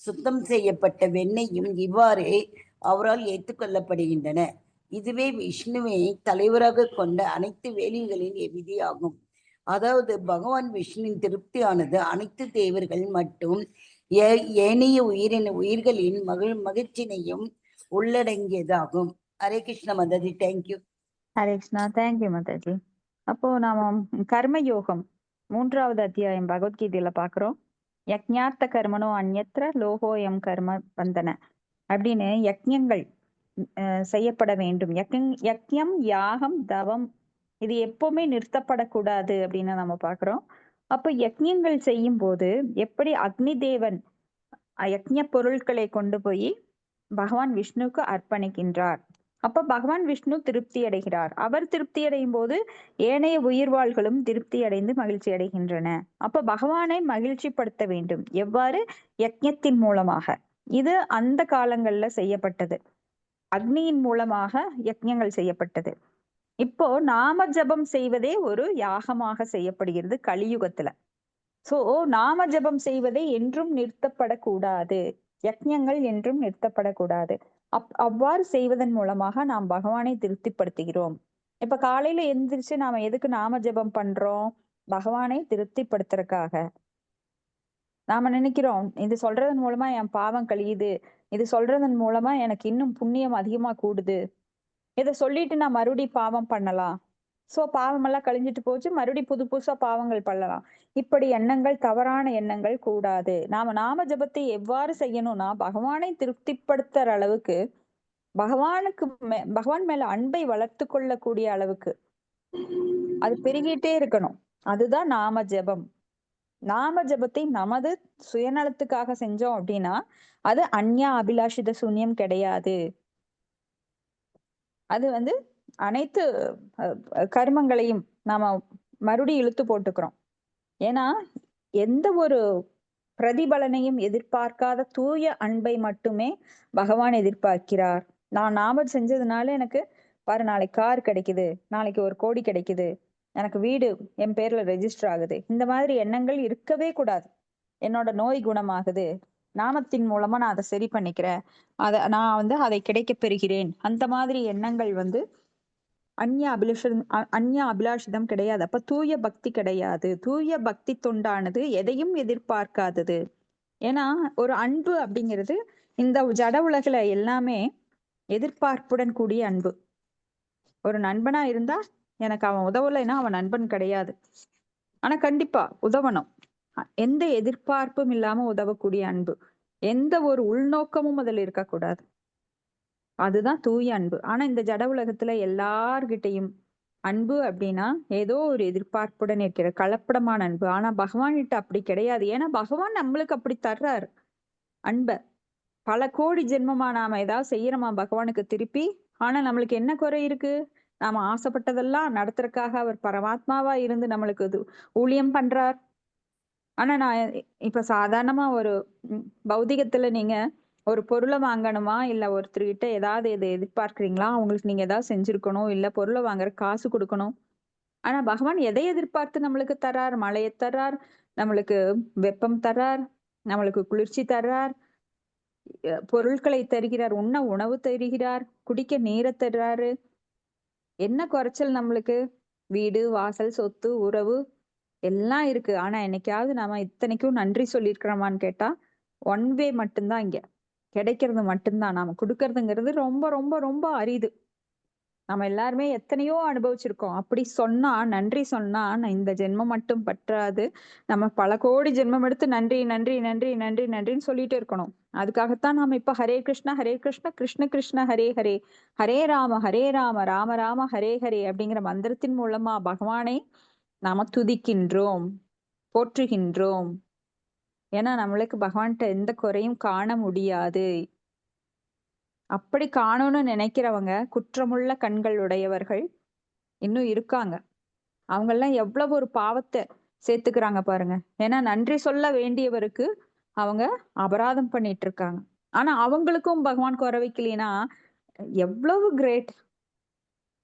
சுத்தம் செய்யப்பட்ட வெண்ணெயும் இவ்வாறே அவரால் ஏற்றுக்கொள்ளப்படுகின்றன. இதுவே விஷ்ணுவை தலைவராக கொண்ட அனைத்து வேள்விகளின் விதியாகும். அதாவது பகவான் விஷ்ணுவின் திருப்தியானது அனைத்து தேவர்கள் மற்றும் ஏனைய உயிர்களின் மகிழ்ச்சினையும் உள்ளடங்கியதாகும். ஹரே கிருஷ்ண மாதாஜி. தேங்க்யூ. ஹரே கிருஷ்ணா. தேங்க்யூ மாதாஜி. அப்போ நாம கர்மயோகம் 3வது அத்தியாயம் பகவத்கீதையில பாக்குறோம். யக்ஞார்த்த கர்மனோ அந்யத்ர லோகோயம் கர்ம பந்தன அப்படின்னு யக்ஞங்கள் செய்யப்பட வேண்டும். யக்ஞம் யாகம் தவம் இது எப்பவுமே நிறுத்தப்படக்கூடாது அப்படின்னு நம்ம பாக்குறோம். அப்ப யக்ஞங்கள் செய்யும் போது எப்படி அக்னி தேவன் யக்ஞ பொருட்களை கொண்டு போய் பகவான் விஷ்ணுக்கு அர்ப்பணிக்கின்றார். அப்ப பகவான் விஷ்ணு திருப்தி அடைகிறார். அவர் திருப்தி அடையும் போது ஏனைய உயிர்வாள்களும் திருப்தி அடைந்து மகிழ்ச்சி அடைகின்றன. அப்ப பகவானை மகிழ்ச்சி படுத்த வேண்டும். எவ்வாறு? யக்ஞத்தின் மூலமாக. இது அந்த காலங்கள்ல செய்யப்பட்டது. அக்னியின் மூலமாக யக்ஞங்கள் செய்யப்பட்டது. இப்போ நாம ஜபம் செய்வதே ஒரு யாகமாக செய்யப்படுகிறது கலியுகத்துல. சோ நாம ஜபம் செய்வதை என்றும் நிறுத்தப்படக்கூடாது. யக்ஞங்கள் என்றும் நிறுத்தப்படக்கூடாது. அவ்வாறு செய்வதன் மூலமாக நாம் பகவானை திருப்திப்படுத்துகிறோம். இப்ப காலையில எந்திரிச்சு நாம எதுக்கு நாம ஜபம் பண்றோம்? பகவானை திருப்திப்படுத்துறதுக்காக. நாம நினைக்கிறோம் இது சொல்றதன் மூலமா என் பாவம் கழியுது, இது சொல்றதன் மூலமா எனக்கு இன்னும் புண்ணியம் அதிகமா கூடுது, இதை சொல்லிட்டு நான் மறுபடியும் பாவம் பண்ணலாம், சோ பாவம் எல்லாம் கழிஞ்சிட்டு போச்சு, மறுபடியும் புதுசா பாவங்கள் பண்ணலாம். இப்படி எண்ணங்கள், தவறான எண்ணங்கள் கூடாது. நாம நாம ஜபத்தை எவ்வாறு செய்யணும்னா பகவானை திருப்திப்படுத்துற அளவுக்கு பகவான் மேல அன்பை வளர்த்து கொள்ளக்கூடிய அளவுக்கு அது பெருகிட்டே இருக்கணும். அதுதான் நாம ஜெபம். நாம ஜெபத்தை நமது சுயநலத்துக்காக செஞ்சோம் அப்படின்னா அது அந்நிய அபிலாஷித சூன்யம் கிடையாது. அது வந்து அனைத்து கர்மங்களையும் நாம மறுபடியும் இழுத்து போட்டுக்கிறோம். ஏன்னா எந்த ஒரு பிரதிபலனையும் எதிர்பார்க்காத தூய அன்பை மட்டுமே பகவான் எதிர்பார்க்கிறார். நான் நாமம் செஞ்சதுனால எனக்கு பாரு நாளைக்கு கார் கிடைக்குது, நாளைக்கு 1 கோடி கிடைக்குது, எனக்கு வீடு என் பேர்ல ரெஜிஸ்டர் ஆகுது, இந்த மாதிரி எண்ணங்கள் இருக்கவே கூடாது. என்னோட நோய் குணமாகுது, நாமத்தின் மூலமா நான் அதை சரி பண்ணிக்கிறேன், நான் வந்து அதை கிடைக்க பெறுகிறேன், அந்த மாதிரி எண்ணங்கள் வந்து அந்நிய அபிலாஷிதம் கிடையாது. அப்ப தூய பக்தி கிடையாது. தூய பக்தி தொண்டானது எதையும் எதிர்பார்க்காதது. ஏன்னா ஒரு அன்பு அப்படிங்கிறது இந்த ஜட உலகில எல்லாமே எதிர்பார்ப்புடன் கூடிய அன்பு. ஒரு நண்பனா இருந்தா எனக்கு அவன் உதவலைன்னா அவன் நண்பன் கிடையாது. ஆனா கண்டிப்பா உதவணும். எந்த எதிர்பார்ப்பும் இல்லாம உதவக்கூடிய அன்பு, எந்த ஒரு உள்நோக்கமும் அதில் இருக்கக்கூடாது. அதுதான் தூய அன்பு. ஆனா இந்த ஜட உலகத்துல எல்லார்கிட்டையும் அன்பு அப்படின்னா ஏதோ ஒரு எதிர்பார்ப்புடன் இருக்கிற கலப்படமான அன்பு. ஆனா பகவான்கிட்ட அப்படி கிடையாது. ஏன்னா பகவான் நம்மளுக்கு அப்படி தர்றாரு அன்ப. பல கோடி ஜென்மமா நாம ஏதாவது செய்யறோமா பகவானுக்கு திருப்பி? ஆனா நம்மளுக்கு என்ன குறை இருக்கு? நாம ஆசைப்பட்டதெல்லாம் நடத்துறதுக்காக அவர் பரமாத்மாவா இருந்து நம்மளுக்கு ஊழியம் பண்றார். ஆனா நான் இப்ப சாதாரணமா ஒரு பௌதிகத்துல நீங்க ஒரு பொருளை வாங்கணுமா இல்ல ஒருத்தர்கிட்ட ஏதாவது இதை எதிர்பார்க்கிறீங்களா? அவங்களுக்கு நீங்க ஏதாவது செஞ்சிருக்கணும், இல்ல பொருளை வாங்குற காசு கொடுக்கணும். ஆனா பகவான் எதை எதிர்பார்த்து நம்மளுக்கு தர்றார்? மழையை தர்றார், நம்மளுக்கு வெப்பம் தர்றார், நம்மளுக்கு குளிர்ச்சி தர்றார், பொருட்களை தருகிறார், உண்ண உணவு தருகிறார், குடிக்க நீரை தர்றாரு. என்ன குறைச்சல் நம்மளுக்கு? வீடு, வாசல், சொத்து, உறவு எல்லாம் இருக்கு. ஆனா என்னைக்காவது நாம இத்தனைக்கும் நன்றி சொல்லியிருக்கிறோமான்னு கேட்டா 1 வே மட்டும்தான். இங்க கிடைக்கிறது மட்டும்தான். நாம கொடுக்கறதுங்கிறது ரொம்ப ரொம்ப ரொம்ப அரிது. நம்ம எல்லாருமே எத்தனையோ அனுபவிச்சிருக்கோம். அப்படி சொன்னா, நன்றி சொன்னா இந்த ஜென்மம் மட்டும் பற்றாது, நம்ம பல கோடி ஜென்மம் எடுத்து நன்றி நன்றி நன்றி நன்றி நன்றின்னு சொல்லிட்டே இருக்கணும். அதுக்காகத்தான் நாம இப்ப ஹரே கிருஷ்ணா கிருஷ்ண கிருஷ்ண ஹரே ஹரே, ஹரே ராம ராம ராம ஹரே ஹரே அப்படிங்கிற மந்திரத்தின் மூலமா பகவானை நாம துதிக்கின்றோம், போற்றுகின்றோம். ஏன்னா நம்மளுக்கு பகவான்கிட்ட எந்த குறையும் காண முடியாது. அப்படி காணணும்னு நினைக்கிறவங்க, குற்றமுள்ள கண்கள் உடையவர்கள் இன்னும் இருக்காங்க. அவங்க எல்லாம் எவ்வளவு ஒரு பாவத்தை சேர்த்துக்கிறாங்க பாருங்க. ஏன்னா நன்றி சொல்ல வேண்டியவருக்கு அவங்க அபராதம் பண்ணிட்டு இருக்காங்க. ஆனா அவங்களுக்கும் பகவான் குறை வைக்கலைன்னா எவ்வளவு கிரேட்.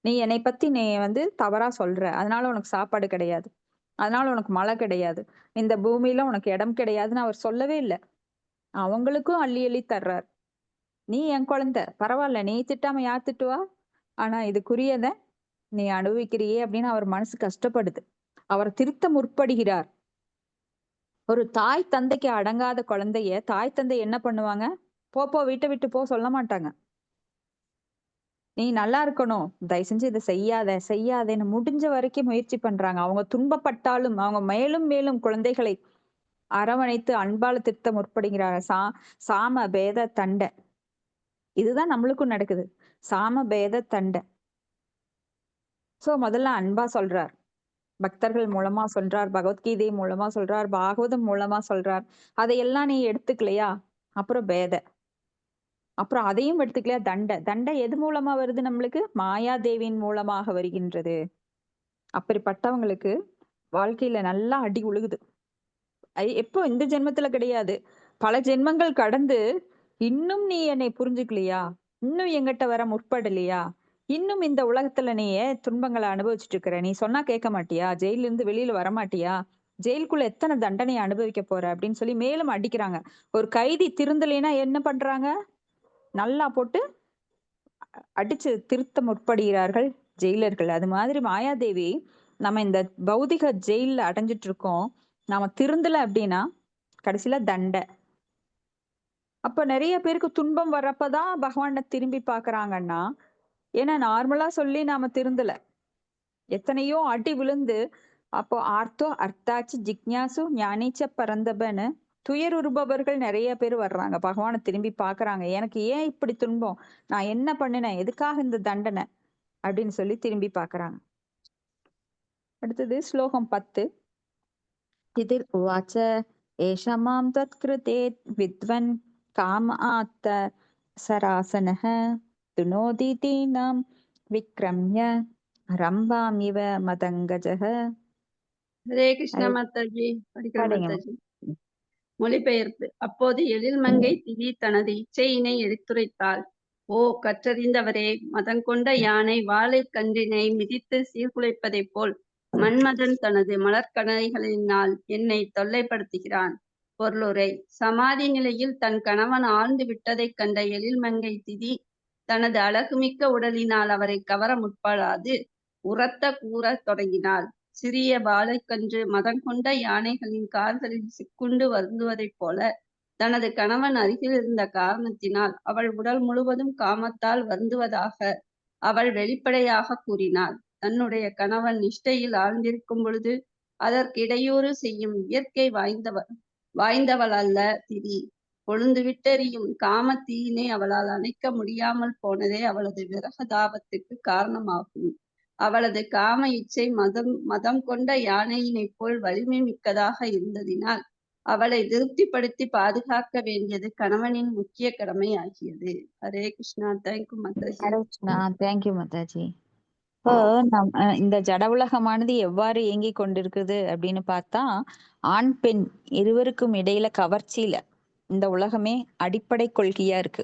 நீ என்னை பத்தி நீ வந்து தவறா சொல்ற, அதனால உனக்கு சாப்பாடு கிடையாது, அதனால உனக்கு மழை கிடையாது, இந்த பூமியில உனக்கு இடம் கிடையாதுன்னு அவர் சொல்லவே இல்லை. அவங்களுக்கும் அள்ளி அள்ளி தர்றார். நீ என் குழந்தை, பரவாயில்ல, நீ திட்டாம யார் திட்டுவா? ஆனா இதுக்குரியத நீ அனுபவிக்கிறியே அப்படின்னு அவர் மனசு கஷ்டப்படுது. அவர் திருத்த முற்படுகிறார். ஒரு தாய் தந்தைக்கு அடங்காத குழந்தைய தாய் தந்தை என்ன பண்ணுவாங்க? போ வீட்டை விட்டு போ சொல்ல மாட்டாங்க. நீ நல்லா இருக்கணும், தயவு செஞ்சு இதை செய்யாதேன்னு முடிஞ்ச வரைக்கும் முயற்சி பண்றாங்க. அவங்க துன்பப்பட்டாலும் அவங்க மேலும் மேலும் குழந்தைகளை அரவணைத்து அன்பால திருத்த முற்படுகிறார். சாம பேத தண்டை. இதுதான் நம்மளுக்கும் நடக்குது. சாம பேத தண்டை. சோ முதல்ல அன்பா சொல்றார், பக்தர்கள் மூலமா சொல்றார், பகவத்கீதை மூலமா சொல்றார், பாகவதம் மூலமா சொல்றார். அதையெல்லாம் நீ எடுத்துக்கலையா? அப்புறம் பேத, அப்புறம் அதையும் எடுத்துக்கலையா? தண்டை எது மூலமா வருது? நம்மளுக்கு மாயாதேவியின் மூலமாக வருகின்றது. அப்படிப்பட்டவங்களுக்கு வாழ்க்கையில நல்லா அடி உழுகுது. எப்போ? இந்த ஜென்மத்துல கிடையாது, பல ஜென்மங்கள் கடந்து இன்னும் நீ என்னை புரிஞ்சுக்கலையா? இன்னும் எங்கிட்ட வர முற்படலையா? இன்னும் இந்த உலகத்துல நீ துன்பங்களை அனுபவிச்சுட்டு இருக்கிற, நீ சொன்னா கேட்க மாட்டியா? ஜெயில இருந்து வெளியில வர மாட்டியா? ஜெயிலுக்குள்ள எத்தனை தண்டனையை அனுபவிக்க போற அப்படின்னு சொல்லி மேலும் அடிக்கிறாங்க. ஒரு கைதி திருந்தலைன்னா என்ன பண்றாங்க? நல்லா போட்டு அடிச்சு திருத்த முற்படுகிறார்கள் ஜெயிலர்கள். அது மாதிரி மாயாதேவி நம்ம இந்த பௌதிக ஜெயில அடைஞ்சிட்டு இருக்கோம். நாம திருந்தல அப்படின்னா கடைசியில தண்டை. அப்ப நிறைய பேருக்கு துன்பம் வர்றப்பதான் பகவான திரும்பி பாக்குறாங்கன்னா, ஏன்னா நார்மலா சொல்லி நாம திருந்தல, எத்தனையோ அடி விழுந்து அப்போ ஆர்த்தோ அர்த்தாச்சு ஜிக்ஞாசு ஞானிச்ச பரந்தபன்னு துயருறுபவர்கள் நிறைய பேர் வர்றாங்க, பகவானை திரும்பி பாக்குறாங்க. எனக்கு ஏன் இப்படி துன்பம், நான் என்ன பண்ணினேன், எதுக்காக இந்த தண்டனை அப்படின்னு சொல்லி திரும்பி பாக்குறாங்க. அடுத்தது ஸ்லோகம் 10. திதிர் உவாச்ச ஏஷமாம் தத்கிருதே வித்வன் காம ஆத்த சராசனः துனோதி தீனாம் விக்ரம்ய ரம்பாமிவ மதங்கஜः. ஹரே கிருஷ்ண ஹரே மாதாஜி. படிக்கிறேன் படிங்க. மாதாஜி. மொழிபெயர்ப்பு. அப்போது எழில்மங்கை திதி தனது இச்சையினை எடுத்துரைத்தாள். ஓ கற்றறிந்தவரே, மதங்கொண்ட யானை வாழைக் கன்றினை மிதித்து சீர்குலைப்பதைப் போல் மன்மதன் தனது மலர்கணைகளினால் என்னை தொல்லைப்படுத்துகிறான். பொருளுரை. சமாதி நிலையில் தன் கணவன் ஆழ்ந்து விட்டதைக் கண்ட எழில்மங்கை திதி தனது அழகுமிக்க உடலினால் அவரை கவர முற்படாது உரத்த கூறத் தொடங்கினாள். சிறிய வாழைக்கன்று மதங்கொண்ட யானைகளின் கால்களில் சிக்குண்டு வருந்துவதைப் போல தனது கணவன் அருகில் இருந்த காரணத்தினால் அவள் உடல் முழுவதும் காமத்தால் வருந்துவதாக அவள் வெளிப்படையாக கூறினாள். தன்னுடைய கணவன் நிஷ்டையில் ஆழ்ந்திருக்கும் பொழுது அதற்கு இடையூறு செய்யும் இயற்கை வாய்ந்தவள் அல்ல திதி. கொழுந்து விட்டெறியும் காமத்தீயினை அவளால் அணைக்க முடியாமல் போனதே அவளது விரகதாபத்துக்கு காரணமாகும். அவளது காம இச்சை மதம் கொண்ட யானையினைப் போல் வலிமை மிக்கதாக இருந்ததினால் அவளை திருப்திப்படுத்தி பாதுகாக்க வேண்டியது கணவனின் முக்கிய கடமை ஆகியது. ஹரே கிருஷ்ணா. தேங்க்யூ மாதாஜி. ஹரே கிருஷ்ணா. தேங்க்யூ மாதாஜி. இப்போ இந்த ஜட உலகமானது எவ்வாறு இயங்கிக் கொண்டிருக்குது அப்படின்னு பார்த்தா, ஆண் பெண் இருவருக்கும் இடையில கவர்ச்சியில இந்த உலகமே அடிப்படை கொள்கையா இருக்கு.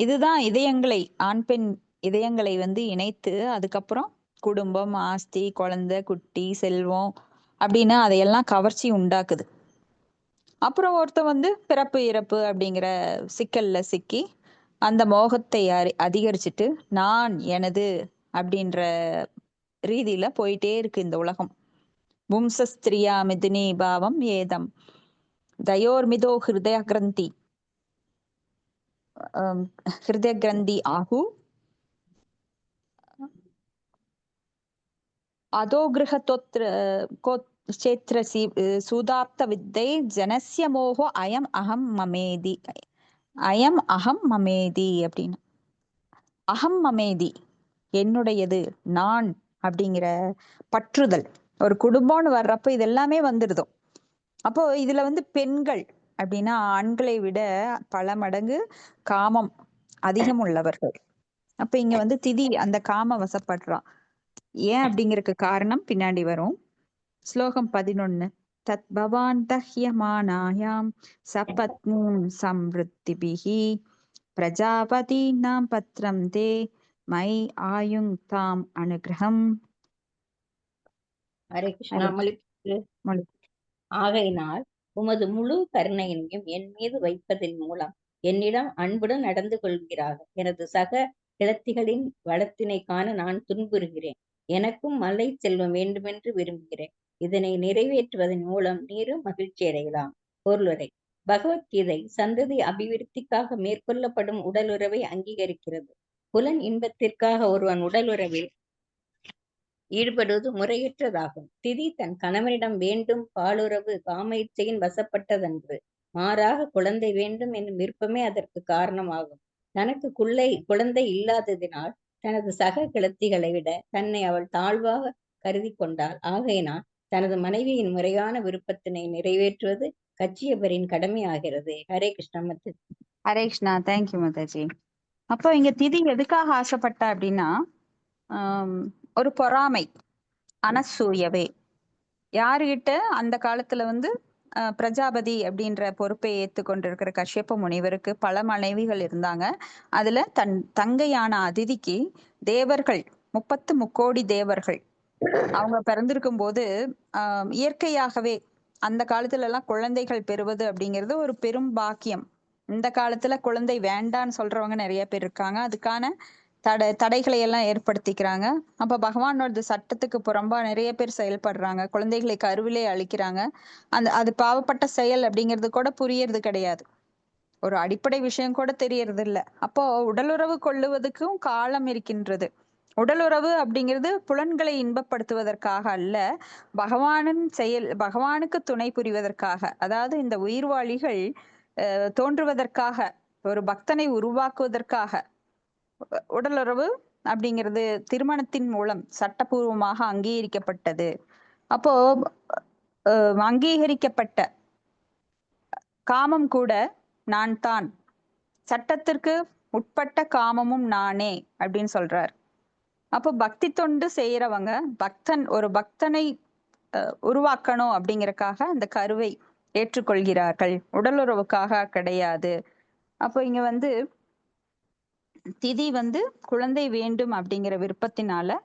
இதுதான் இதயங்களை, ஆண் பெண் இதயங்களை இணைத்து அதுக்கப்புறம் குடும்பம், ஆஸ்தி, குழந்தை, குட்டி, செல்வம் அப்படின்னு அதையெல்லாம் கவர்ச்சி உண்டாக்குது. அப்புறம் ஒருத்தன் பிறப்பு இறப்பு அப்படிங்கிற சிக்கல்ல சிக்கி அந்த மோகத்தை அதிகரிச்சுட்டு நான் எனது அப்படின்ற ரீதியில போயிட்டே இருக்கு இந்த உலகம். பும்சஸ்திரியா மிதுனி பாவம் ஏதம் தயோர்மிதோ ஹிருதய கிரந்தி ஆகு அதோகிருஹதோத்ர கோத்ர சூதாப்த வித்தை ஜனஸ்ய மோகோ அயம் அகம் மமேதி அப்படின்னு. அகம் மமேதி என்னுடையது, நான் அப்படிங்கிற பற்றுதல். ஒரு குடும்பம்னு வர்றப்ப இது எல்லாமே வந்துடுதோ. அப்போ இதுல பெண்கள் அப்படின்னா ஆண்களை விட பல மடங்கு காமம் அதிகம் உள்ளவர்கள். அப்ப இங்க திதி அந்த காம வசப்படுறான். ஏன் அப்படிங்கறதுக்கு காரணம் பின்னாடி வரும். ஸ்லோகம் 11. தத் பவான் தஹ்யமானாயாம் சபத்னீம் சம்ருத்திபிஹி பிரஜாபதீனாம் பத்ரம் தே மை ஆயுங் தாம் அனுகிரகம். ஹரே கிருஷ்ணா. ஆகையினால் உமது முழு கருணையினையும் என் மீது வைப்பதன் மூலம் என்னிடம் அன்புடன் நடந்து கொள்கிறார்கள். எனது சக கிளத்திகளின் வளத்தினை காண நான் துன்புறுகிறேன். எனக்கும் மலை செல்வம் வேண்டுமென்று விரும்புகிறேன். இதனை நிறைவேற்றுவதன் மூலம் நீரும் மகிழ்ச்சி அடையலாம். பொருளுரை. பகவத்கீதை சந்ததி அபிவிருத்திக்காக மேற்கொள்ளப்படும் உடலுறவை அங்கீகரிக்கிறது. புலன் இன்பத்திற்காக ஒருவன் உடலுறவில் ஈடுபடுவது முறையற்றதாகும். திதி தன் கணவனிடம் வேண்டும் பாலுறவு காம இச்சையின் வசப்பட்டதன்று, மாறாக குழந்தை வேண்டும் என்னும் விருப்பமே அதற்கு காரணமாகும். தனக்கு குழந்தை இல்லாததினால் தனது சக கிளத்திகளை விட தன்னை அவள் தாழ்வாக கருதி கொண்டாள். ஆகையினால் தனது மனைவியின் முறையான விருப்பத்தினை நிறைவேற்றுவது கச்சியபரின் கடமை ஆகிறது. ஹரே கிருஷ்ணா மாதாஜி. ஹரே கிருஷ்ணா. தேங்க்யூ மாதாஜி. அப்போ இங்க திதி எதுக்காக ஆசைப்பட்ட அப்படின்னா, ஒரு பொறாமை, அனசூயவே. யாருகிட்ட அந்த காலத்துல பிரஜாபதி அப்படின்ற பொறுப்பை ஏற்றுக்கொண்டிருக்கிற கஷ்யப்ப முனிவருக்கு பல மனைவிகள் இருந்தாங்க. அதுல தன் தங்கையான அதிதிக்கு தேவர்கள் 30 முக்கோடி தேவர்கள் அவங்க பிறந்திருக்கும் போது இயற்கையாகவே அந்த காலத்துல எல்லாம் குழந்தைகள் பெறுவது அப்படிங்கிறது ஒரு பெரும் பாக்கியம். இந்த காலத்துல குழந்தை வேண்டான்னு சொல்றவங்க நிறைய பேர் இருக்காங்க. அதுக்கான தடைகளை எல்லாம் ஏற்படுத்திக்கிறாங்க. அப்ப பகவானோட சட்டத்துக்கு புறம்பா நிறைய பேர் செயல்படுறாங்க. குழந்தைகளை கருவிலே அழிக்கிறாங்க. அது பாவப்பட்ட செயல் அப்படிங்கிறது கூட புரியறது கிடையாது. ஒரு அடிப்படை விஷயம் கூட தெரியறது இல்லை. அப்போ உடலுறவு கொள்ளுவதற்கும் காலம் இருக்கின்றது. உடலுறவு அப்படிங்கிறது புலன்களை இன்பப்படுத்துவதற்காக அல்ல, பகவானுக்கு துணை புரிவதற்காக. அதாவது இந்த உயிர்வாளிகள் தோன்றுவதற்காக, ஒரு பக்தனை உருவாக்குவதற்காக உடலுறவு அப்படிங்கிறது திருமணத்தின் மூலம் சட்டபூர்வமாக அங்கீகரிக்கப்பட்டது. அப்போ அங்கீகரிக்கப்பட்ட காமம் கூட நான் தான், சட்டத்திற்கு உட்பட்ட காமமும் நானே அப்படின்னு சொல்றார். அப்போ பக்தி தொண்டு செய்யறவங்க ஒரு பக்தனை உருவாக்கணும் அப்படிங்கறக்காக அந்த கருவை ஏற்றுக்கொள்கிறார்கள், உடலுறவுக்காக கிடையாது. அப்போ இங்க திதி குழந்தை வேண்டும் அப்படிங்கிற விருப்பத்தினால,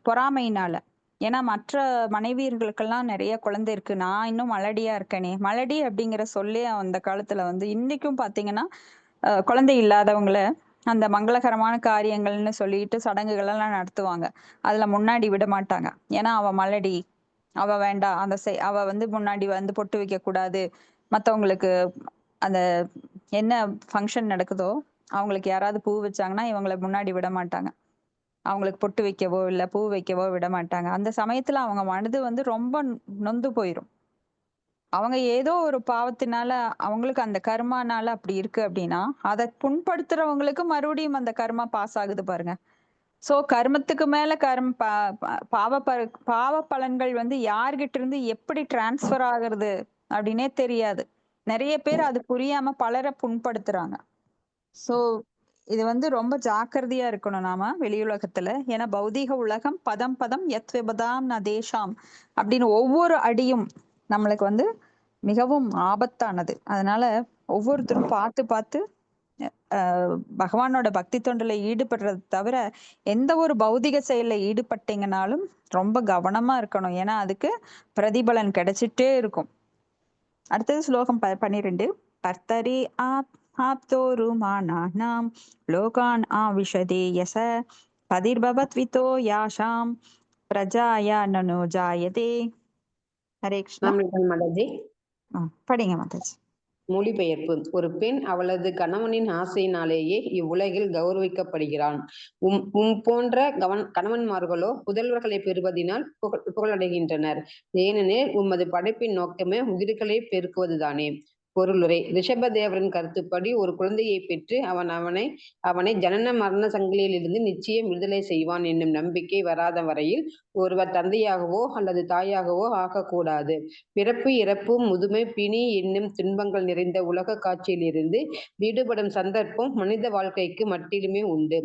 பொறாமையினால. ஏன்னா மற்ற மனைவியர்களுக்கெல்லாம் நிறைய குழந்தை இருக்கு, நான் இன்னும் மலடியா இருக்கேனே. மலடி அப்படிங்கிற சொல்லே அந்த காலத்துல இன்னைக்கும் பாத்தீங்கன்னா குழந்தை இல்லாதவங்கள அந்த மங்களகரமான காரியங்கள்னு சொல்லிட்டு சடங்குகள் எல்லாம் நடத்துவாங்க. அதுல முன்னாடி விட மாட்டாங்க. ஏன்னா அவ மலடி, அவ வேண்டாம், அவ முன்னாடி பொட்டு வைக்க கூடாது. மத்தவங்களுக்கு அந்த என்ன ஃபங்க்ஷன் நடக்குதோ அவங்களுக்கு யாராவது பூ வச்சாங்கன்னா இவங்களை முன்னாடி விட மாட்டாங்க. அவங்களுக்கு பொட்டு வைக்கவோ இல்ல பூ வைக்கவோ விட மாட்டாங்க. அந்த சமயத்துல அவங்க மனது ரொம்ப நொந்து போயிரும். அவங்க ஏதோ ஒரு பாவத்தினால, அவங்களுக்கு அந்த கர்மானால அப்படி இருக்கு அப்படின்னா, அதை புண்படுத்துறவங்களுக்கு மறுபடியும் அந்த கர்மா பாஸ் ஆகுது பாருங்க. சோ கர்மத்துக்கு மேல பாவ பலன்கள் யார்கிட்ட இருந்து எப்படி டிரான்ஸ்பர் ஆகுறது அப்படின்னே தெரியாது. நிறைய பேர் அது புரியாம பலரை புண்படுத்துறாங்க. சோ இது ரொம்ப ஜாக்கிரதையா இருக்கணும் நாம வெளியுலகத்துல. ஏன்னா பௌதீக உலகம் பதம் பதம் யத் விபதாம் நதேஷாம் அப்படின்னு ஒவ்வொரு அடியும் நம்மளுக்கு மிகவும் ஆபத்தானது. அதனால ஒவ்வொருத்தரும் பார்த்து பார்த்து பகவானோட பக்தி தொண்டுல ஈடுபடுறது தவிர எந்த ஒரு பௌதிக செயல்ல ஈடுபட்டீங்கனாலும் ரொம்ப கவனமா இருக்கணும். ஏன்னா அதுக்கு பிரதிபலன் கிடைச்சிட்டே இருக்கும். அடுத்தது ஸ்லோகம் 12. பர்த்தரி ஆப்தோருமானானாம் லோகான் ஆவிஷதே யச பதிர்பவத்விதோ யாஷாம் பிரஜாயா நனோ ஜாயதே. ஹரே கிருஷ்ணா. மாதாஜி, படிங்க மாதாஜி. மொழிபெயர்ப்பு. ஒரு பெண் அவளது கணவனின் ஆசையினாலேயே இவ்வுலகில் கௌரவிக்கப்படுகிறான். போன்ற கணவன்மார்களோ புதல்வர்களை பெறுவதினால் புகழடைகின்றனர். ஏனெனில் உமது படைப்பின் நோக்கமே உயிர்களை பெருக்குவதுதானே. பொருளுரை. ரிஷபதேவரின் கருத்துப்படி ஒரு குழந்தையை பெற்று அவனை ஜனன மரண சங்கிலியிலிருந்து நிச்சயம் விடுதலை செய்வான் என்னும் நம்பிக்கை வராத வரையில் ஒருவர் தந்தையாகவோ அல்லது தாயாகவோ ஆகக்கூடாது. பிறப்பு, இறப்பு, முதுமை, பிணி என்னும் துன்பங்கள் நிறைந்த உலக காட்சியிலிருந்து விடுபடும் சந்தர்ப்பம் மனித வாழ்க்கைக்கு மட்டிலுமே உண்டு.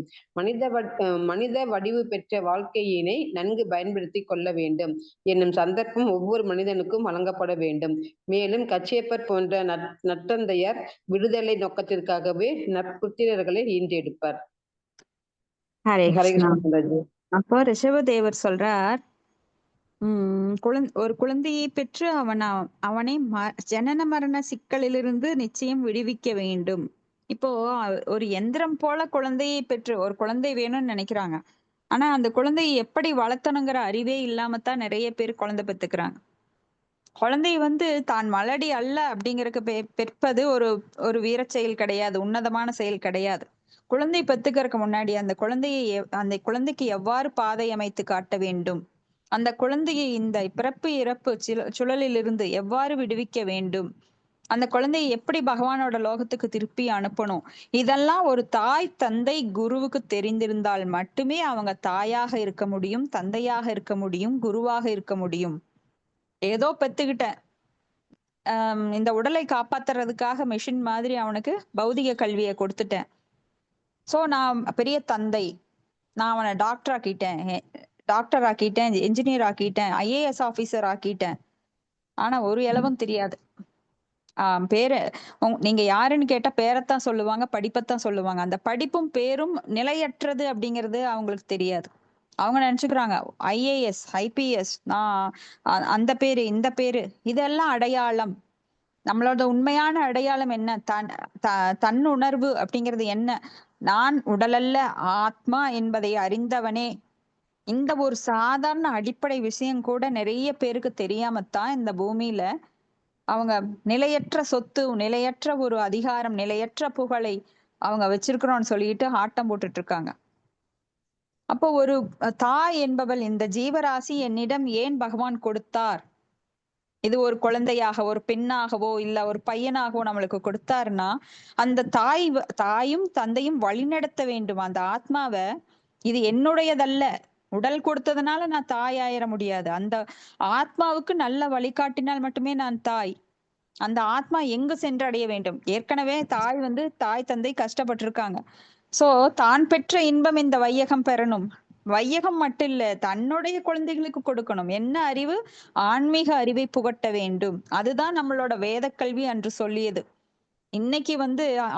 மனித வடிவு பெற்ற வாழ்க்கையினை நன்கு பயன்படுத்தி கொள்ள வேண்டும் என்னும் சந்தர்ப்பம் ஒவ்வொரு மனிதனுக்கும் வழங்கப்பட வேண்டும். மேலும் கச்சியப்பர் போன்ற நற்றந்தையர் விடுதலை நோக்கத்திற்காகவே நற்புத்திரர்களை ஈன்றெடுப்பர். ஹரே ஹரே கிருஷ்ணா. கிருஷ்ணா. அப்போ ரிஷபதேவர் சொல்றார், ஒரு குழந்தையை பெற்று அவனை ஜனன மரண சிக்கலிலிருந்து நிச்சயம் விடுவிக்க வேண்டும். இப்போ ஒரு எந்திரம் போல குழந்தையை பெற்று ஒரு குழந்தை வேணும்னு நினைக்கிறாங்க. ஆனா அந்த குழந்தையை எப்படி வளர்த்தணுங்கிற அறிவே இல்லாமத்தான் நிறைய பேர் குழந்தை பெத்துக்கிறாங்க. குழந்தை தான் மலடி அல்ல அப்படிங்கறதுக்கு பெற்பது ஒரு வீர செயல் கிடையாது, உன்னதமான செயல் கிடையாது. குழந்தை பெத்துக்கிறதுக்கு முன்னாடி அந்த குழந்தைக்கு எவ்வாறு பாதை அமைத்து காட்ட வேண்டும், அந்த குழந்தையை இந்த பிறப்பு இறப்பு சுழலிலிருந்து எவ்வாறு விடுவிக்க வேண்டும், அந்த குழந்தையை எப்படி பகவானோட லோகத்துக்கு திருப்பி அனுப்பணும், இதெல்லாம் ஒரு தாய் தந்தை குருவுக்கு தெரிந்திருந்தால் மட்டுமே அவங்க தாயாக இருக்க முடியும், தந்தையாக இருக்க முடியும், குருவாக இருக்க முடியும். ஏதோ பெத்துக்கிட்டேன், இந்த உடலை காப்பாத்துறதுக்காக மெஷின் மாதிரி அவனுக்கு பௌதிக கல்வியை கொடுத்துட்டேன், சோ நான் பெரிய தந்தை, நான் அவனை டாக்டர் ஆக்கிட்டேன், என்ஜினியர் ஆக்கிட்டேன், IAS ஆபீசர் ஆக்கிட்டேன். ஆனா ஒரு இலவும் தெரியாது. பேரு நீங்க யாருன்னு கேட்டா பேரைத்தான் சொல்லுவாங்க, படிப்பைத்தான் சொல்லுவாங்க. அந்த படிப்பும் பேரும் நிலையற்றது அப்படிங்கிறது அவங்களுக்கு தெரியாது. அவங்க நினைச்சுக்கிறாங்க IAS IPS, நான் அந்த பேரு இந்த பேரு இதெல்லாம் அடையாளம். நம்மளோட உண்மையான அடையாளம் என்ன, தன்னுணர்வு அப்படிங்கிறது என்ன, நான் உடலல்ல ஆத்மா என்பதை அறிந்தவனே. இந்த ஒரு சாதாரண அடிப்படை விஷயம் கூட நிறைய பேருக்கு தெரியாமத்தான் இந்த பூமியில அவங்க நிலையற்ற சொத்து, நிலையற்ற ஒரு அதிகாரம், நிலையற்ற புகழை அவங்க வச்சிருக்கிறோம்னு சொல்லிட்டு ஆட்டம் போட்டுட்டு இருக்காங்க. அப்போ ஒரு தாய் என்பவள் இந்த ஜீவராசி என்னிடம் ஏன் பகவான் கொடுத்தார், இது ஒரு குழந்தையாக ஒரு பெண்ணாகவோ இல்ல ஒரு பையனாகவோ நம்மளுக்கு கொடுத்தாருன்னா அந்த தாயும் தந்தையும் வழிநடத்த வேண்டும் அந்த ஆத்மாவை. இது என்னுடையதல்ல, உடல் கொடுத்ததுனால நான் தாய் ஆயிட முடியாது. அந்த ஆத்மாவுக்கு நல்ல வழிகாட்டினால் மட்டுமே நான் தாய். அந்த ஆத்மா எங்கு சென்றடைய வேண்டும்? ஏற்கனவே தாய் தந்தை கஷ்டப்பட்டிருக்காங்க. சோ தான் பெற்ற இன்பம் இந்த வையகம் பெறணும். வையகம் மட்டும் இல்ல, தன்னுடைய குழந்தைகளுக்கு கொடுக்கணும். என்ன அறிவு? ஆன்மீக அறிவை புகட்ட வேண்டும். அதுதான் நம்மளோட வேத கல்வி அன்று சொல்லியது. இன்னைக்கு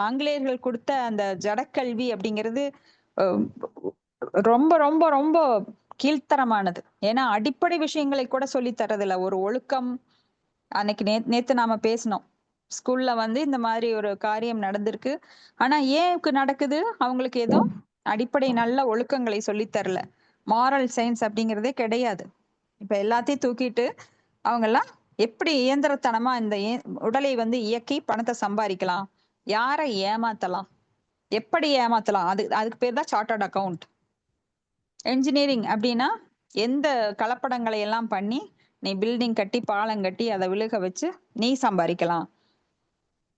ஆங்கிலேயர்கள் கொடுத்த அந்த ஜடக்கல்வி அப்படிங்கிறது ரொம்ப ரொம்ப ரொம்ப கீழ்த்தரமானது. ஏன்னா அடிப்படை விஷயங்களை கூட சொல்லி தரதில்ல. ஒரு ஒழுக்கம், அன்னைக்கு நேத்து நாம பேசணும், ஸ்கூல்ல இந்த மாதிரி ஒரு காரியம் நடந்திருக்கு. ஆனா ஏன் நடக்குது? அவங்களுக்கு ஏதோ அடிப்படை நல்ல ஒழுக்கங்களை சொல்லி தரல. மாரல் சயின்ஸ் அப்படிங்கிறதே கிடையாது. இப்ப எல்லாத்தையும் தூக்கிட்டு அவங்க எல்லாம் எப்படி இயந்திரத்தனமா இந்த உடலை இயக்கி பணத்தை சம்பாதிக்கலாம், யாரை ஏமாத்தலாம், எப்படி ஏமாத்தலாம், அதுக்கு பேர் தான் சார்ட்டர்ட் அக்கவுண்ட். என்ஜினியரிங் அப்படின்னா எந்த கலப்படங்களை எல்லாம் பண்ணி நீ பில்டிங் கட்டி பாலம் கட்டி அதை விழுக வச்சு நீ சம்பாதிக்கலாம்.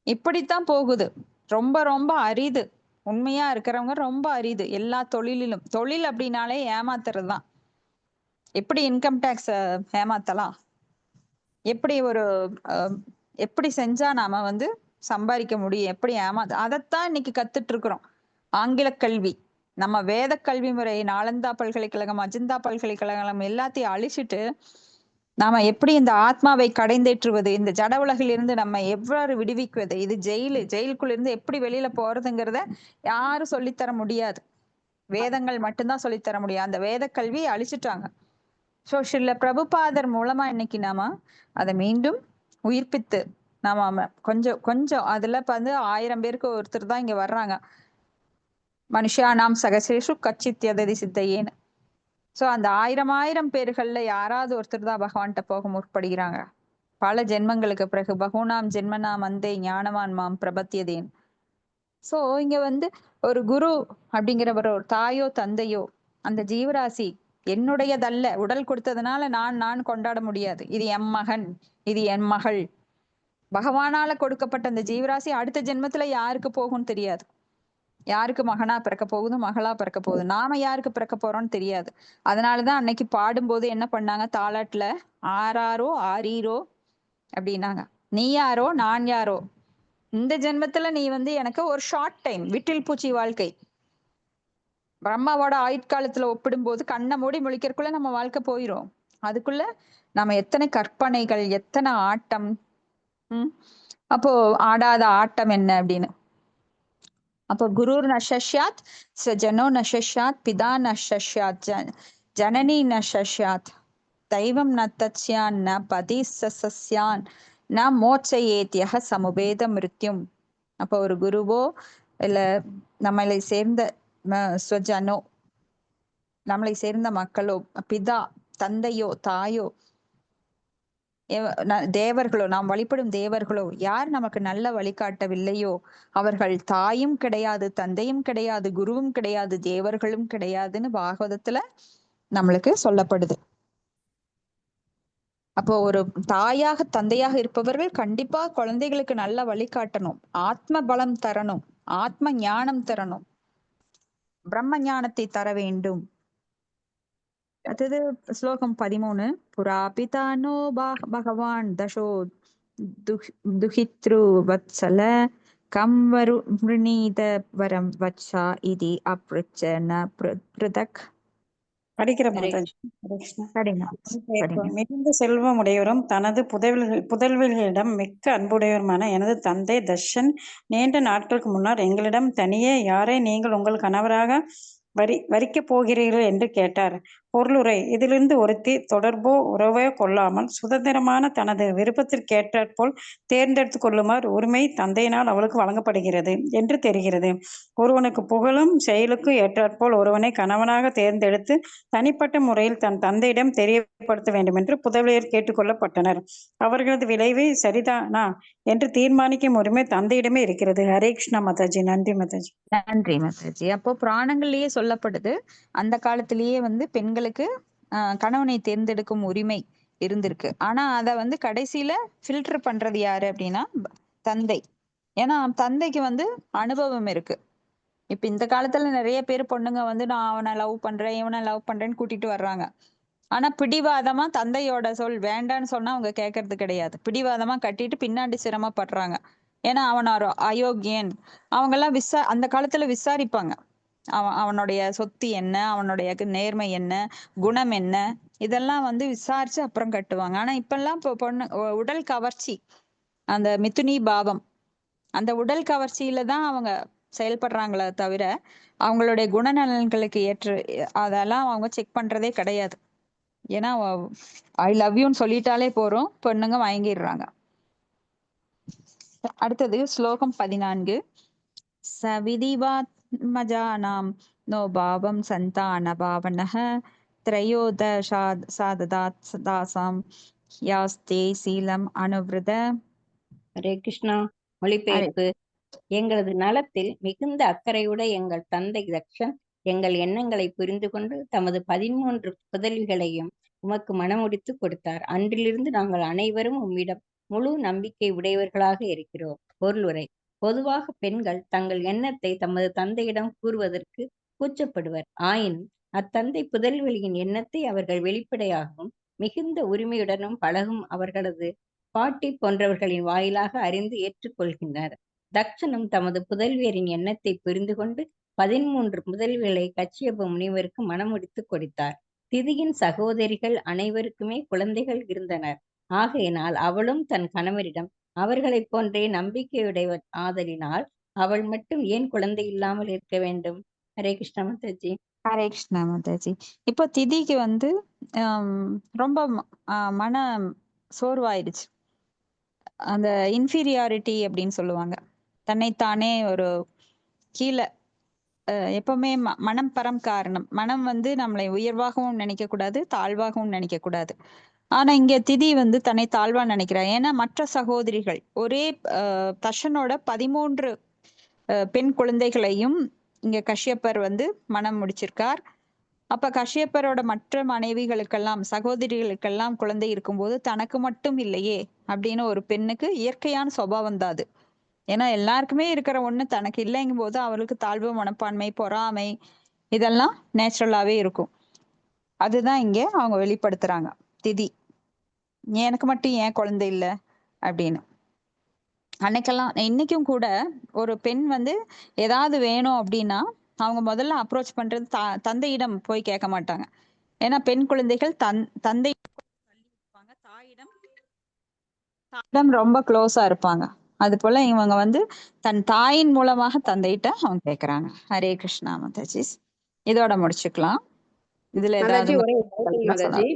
இப்படித்தான் போகுது. ரொம்ப ரொம்ப அரிது, உண்மையா இருக்கிறவங்க ரொம்ப அரிது. எல்லா தொழிலிலும், தொழில் அப்படின்னாலே ஏமாத்துறது தான். எப்படி இன்கம் டேக்ஸ் ஏமாத்தலாம், எப்படி எப்படி செஞ்சா நாம சம்பாதிக்க முடியும், எப்படி அதைத்தான் இன்னைக்கு கத்துட்டு இருக்கிறோம். ஆங்கில கல்வி, நம்ம வேத கல்வி முறை, நாலந்தா பல்கலைக்கழகம், அஜந்தா பல்கலைக்கழகம் எல்லாத்தையும் அழிச்சிட்டு நாம எப்படி இந்த ஆத்மாவை கடைந்தேற்றுவது, இந்த ஜட உலகில் இருந்து நம்ம எவ்வாறு விடுவிக்குவது, இது ஜெயிலுக்குள்ள இருந்து எப்படி வெளியில போறதுங்கிறத யாரும் சொல்லித்தர முடியாது. வேதங்கள் மட்டும்தான் சொல்லித்தர முடியும். அந்த வேத கல்வியை அழிச்சிட்டாங்க. ஸ்ரீல பிரபுபாதர் மூலமா இன்னைக்கு நாம அதை மீண்டும் உயிர்ப்பித்து நாம கொஞ்சம் அதுல 1000 பேருக்கு ஒருத்தர் தான் இங்க வர்றாங்க. மனுஷா நாம் சகசேஷு கச்சித்யததி சித்தையேன்னு. சோ அந்த 1000 பேர்கள்ல யாராவது ஒருத்தர் தான் பகவான்கிட்ட போக முற்படுகிறாங்க. பல ஜென்மங்களுக்கு பிறகு பகுனாம் ஜென்மனாம் அந்தே ஞானவான் மாம் பிரபத்தியதேன். சோ இங்க ஒரு குரு அப்படிங்கிற ஒரு தாயோ தந்தையோ அந்த ஜீவராசி என்னுடையதல்ல, உடல் கொடுத்ததுனால நான் கொண்டாட முடியாது. இது என் மகன், இது என் மகள். பகவானால கொடுக்கப்பட்ட அந்த ஜீவராசி அடுத்த ஜென்மத்துல யாருக்கு போகும்னு தெரியாது. யாருக்கு மகனா பிறக்க போகுது, மகளா பிறக்க போகுது, நாம யாருக்கு பிறக்க போறோம்னு தெரியாது. அதனாலதான் அன்னைக்கு பாடும்போது என்ன பண்ணாங்க, தாலாட்டுல ஆராரோ ஆரீரோ அப்படின்னாங்க. நீ யாரோ நான் யாரோ, இந்த ஜென்மத்துல நீ எனக்கு ஒரு ஷார்ட் டைம் விட்டில் பூச்சி வாழ்க்கை. பிரம்மாவோட ஆயுட்காலத்துல ஒப்பிடும் போது கண்ணை மூடி முழிக்கிறதுக்குள்ள நம்ம வாழ்க்கை போயிரும். அதுக்குள்ள நம்ம எத்தனை கற்பனைகள், எத்தனை ஆட்டம். அப்போ ஆடாத ஆட்டம் என்ன அப்படின்னு. அப்போ குரு நஷ்யாத் ஜனோ நஷ்யாத் பிதா நஷ்யாத் ஜனனி நஷ்யாத் தெய்வம் ந தத்யான் ந பதி சஸ்யான் ந மோட்சயேத்யஹ சமுபேத மிருத்யும். அப்போ ஒரு குருவோ இல்ல நம்மளை சேர்ந்த ஸ்வஜனோ, நம்மளை சேர்ந்த மக்களோ, பிதா தந்தையோ தாயோ, தேவர்களோ, நாம் வழிபடும் தேவர்களோ, யார் நமக்கு நல்ல வழிகாட்டவில்லையோ அவர்கள் தாயும் கிடையாது, தந்தையும் கிடையாது, குருவும் கிடையாது, தேவர்களும் கிடையாதுன்னு பாகவதத்துல நம்மளுக்கு சொல்லப்படுது. அப்போ ஒரு தாயாக தந்தையாக இருப்பவர்கள் கண்டிப்பா குழந்தைகளுக்கு நல்ல வழிகாட்டணும், ஆத்ம பலம் தரணும், ஆத்ம ஞானம் தரணும், பிரம்ம ஞானத்தை தர வேண்டும். அடுத்தது ஸ்லோகம் 13. புராபிதானோ பகவான் தசோ துஹித்ரு வத்சல கம் வருணீத வரம் வச்சா இதி அப்ருச்ச ந பிரதக். படிக்கிற மிகுந்த செல்வம் உடையவரும் தனது புதல்விகளிடம் மிக்க அன்புடையவருமான எனது தந்தை தர்ஷன் நீண்ட நாட்களுக்கு முன்னர் எங்களிடம் தனியே யாரை நீங்கள் உங்கள் கணவராக வரிக்கப் போகிறீர்கள் என்று கேட்டார். பொருளுரை இதிலிருந்து ஒருத்தி தொடர்போ உறவோ கொள்ளாமல் சுதந்திரமான தனது விருப்பத்திற்கேற்றாற்போல் தேர்ந்தெடுத்து கொள்ளுமாறு உரிமை தந்தையினால் அவளுக்கு வழங்கப்படுகிறது என்று தெரிகிறது. ஒருவனுக்கு புகழும் செயலுக்கு ஏற்றாற்போல் ஒருவனை கணவனாக தேர்ந்தெடுத்து தனிப்பட்ட முறையில் தன் தந்தையிடம் தெரியப்படுத்த வேண்டும் என்று புதல்வியர் கேட்டுக்கொள்ளப்பட்டனர். அவர்களது விளைவு சரிதானா என்று தீர்மானிக்கும் உரிமை தந்தையிடமே இருக்கிறது. ஹரே கிருஷ்ணா மாதாஜி. நன்றி மாதாஜி. நன்றி மாதாஜி. அப்போ புராணங்கள்லயே சொல்லப்படுது, அந்த காலத்திலேயே வந்து பெண்களுக்கு கணவனை தேர்ந்தெடுக்கும் உரிமை இருந்திருக்கு. ஆனா அத வந்து கடைசியில ஃபில்டர் பண்றது யாரு அப்படின்னா தந்தை. ஏன்னா தந்தைக்கு வந்து அனுபவம் இருக்கு. இப்ப இந்த காலத்துல நிறைய பேர் பொண்ணுங்க வந்து நான் அவனை லவ் பண்றேன் இவனை லவ் பண்றேன்னு கூட்டிட்டு வர்றாங்க. ஆனா பிடிவாதமா தந்தையோட சொல் வேண்டான்னு சொன்னா அவங்க கேட்கறது கிடையாது. பிடிவாதமா கட்டிட்டு பின்னாடி சிரமப்படுறாங்க. ஏன்னா அவன் ஒரு அயோக்கியன். அவங்க எல்லாம் அந்த காலத்துல விசாரிப்பாங்க. அவனுடைய சொத்து என்ன, அவனுடைய நேர்மை என்ன, குணம் என்ன, இதெல்லாம் வந்து விசாரிச்சு அப்புறம் கட்டுவாங்க. ஆனா இப்பெல்லாம் இப்போ பொண்ணு உடல் கவர்ச்சி, அந்த மிதுனி பாவம், அந்த உடல் கவர்ச்சியில தான் அவங்க செயல்படுறாங்களே தவிர அவங்களுடைய குணநலன்களுக்கு ஏற்ற அதெல்லாம் அவங்க செக் பண்றதே கிடையாது. ஏன்னா ஐ லவ் யூன்னு சொல்லிட்டாலே போறோம், பொண்ணுங்க வாங்கிடுறாங்க. அடுத்தது ஸ்லோகம் 14. சவிதிவாத்மஜானாம் நோ பாவம் சந்தான பாவனஹ திரையோதசாததாத் தாசாம் யாஸ்தே சீலம் அனுவிருத. ஹரே கிருஷ்ணா. மொழிபெயர்ப்பு. எங்களது நலத்தில் மிகுந்த அக்கறையுட எங்கள் தந்தை தக்ஷன் எங்கள் எண்ணங்களை புரிந்து கொண்டு தமது 13 புதல்விகளையும் உமக்கு மணமுடித்து கொடுத்தார். அன்றிலிருந்து நாங்கள் அனைவரும் உம்மிடம் முழு நம்பிக்கை உடையவர்களாக இருக்கிறோம். பொருளுரை. பொதுவாக பெண்கள் தங்கள் எண்ணத்தை தமது தந்தையிடம் கூறுவதற்கு கூச்சப்படுவர். ஆயினும் அத்தந்தை புதல்வெளியின் எண்ணத்தை அவர்கள் வெளிப்படையாகவும் மிகுந்த உரிமையுடனும் பழகும் அவர்களது பாட்டி போன்றவர்களின் வாயிலாக அறிந்து ஏற்றுக்கொள்கின்றனர். தக்ஷனும் தமது புதல்வியரின் எண்ணத்தை புரிந்து கொண்டு 13 புதல்விகளை கச்சியப்ப முனிவருக்கு மணமுடித்து கொடுத்தார். திதியின் சகோதரிகள் அனைவருக்குமே குழந்தைகள் இருந்தனர். ஆகையினால் அவளும் தன் கணவரிடம் அவர்களைப் போன்றே நம்பிக்கையுடையவர் ஆதலினால் அவள் மட்டும் ஏன் குழந்தை இல்லாமல் இருக்க வேண்டும்? ஹரே கிருஷ்ணா மாதாஜி. ஹரே கிருஷ்ணா மாதாஜி. இப்போ திதிக்கு வந்து ரொம்ப மன சோர்வாயிடுச்சு. அந்த இன்ஃபீரியாரிட்டி அப்படின்னு சொல்லுவாங்க. தன்னைத்தானே ஒரு கீழே எப்பவுமே மனம் பரம் காரணம். மனம் வந்து நம்மளை உயர்வாகவும் நினைக்க கூடாது, தாழ்வாகவும் நினைக்க கூடாது. ஆனா இங்க திதி வந்து தன்னை தாழ்வா நினைக்கிறா. ஏன்னா மற்ற சகோதரிகள் ஒரே தஷனோட 13 பெண் குழந்தைகளையும் இங்க கஷ்யப்பர் வந்து மனம் முடிச்சிருக்கார். அப்ப கஷ்யப்பரோட மற்ற மனைவிகளுக்கெல்லாம் சகோதரிகளுக்கெல்லாம் குழந்தை இருக்கும்போது தனக்கு மட்டும் இல்லையே அப்படின்னு ஒரு பெண்ணுக்கு இயற்கையான சுபாவம் தான் அது. ஏன்னா எல்லாருக்குமே இருக்கிற ஒண்ணு தனக்கு இல்லைங்கும் போது அவளுக்கு தாழ்வு மனப்பான்மை, பொறாமை இதெல்லாம் நேச்சுரலாவே இருக்கும். அதுதான் இங்க அவங்க வெளிப்படுத்துறாங்க. திதி எனக்கு மட்டும் ஏன் குழந்தை இல்லை அப்படின்னு. அன்னைக்கெல்லாம் இன்னைக்கும் கூட ஒரு பெண் வந்து ஏதாவது வேணும் அப்படின்னா அவங்க முதல்ல அப்ரோச் பண்றது தந்தையிடம் போய் கேட்க மாட்டாங்க. ஏன்னா பெண் குழந்தைகள் தந்தை தாயிடம் ரொம்ப க்ளோஸா இருப்பாங்க. அது போல இவங்க வந்து தன் தாயின் மூலமாக தந்தையிட்ட அவங்க கேக்குறாங்க. ஹரே கிருஷ்ணா மாதாஜி. இதோட முடிச்சுக்கலாம். இதுல ஏதாவது மாதாஜி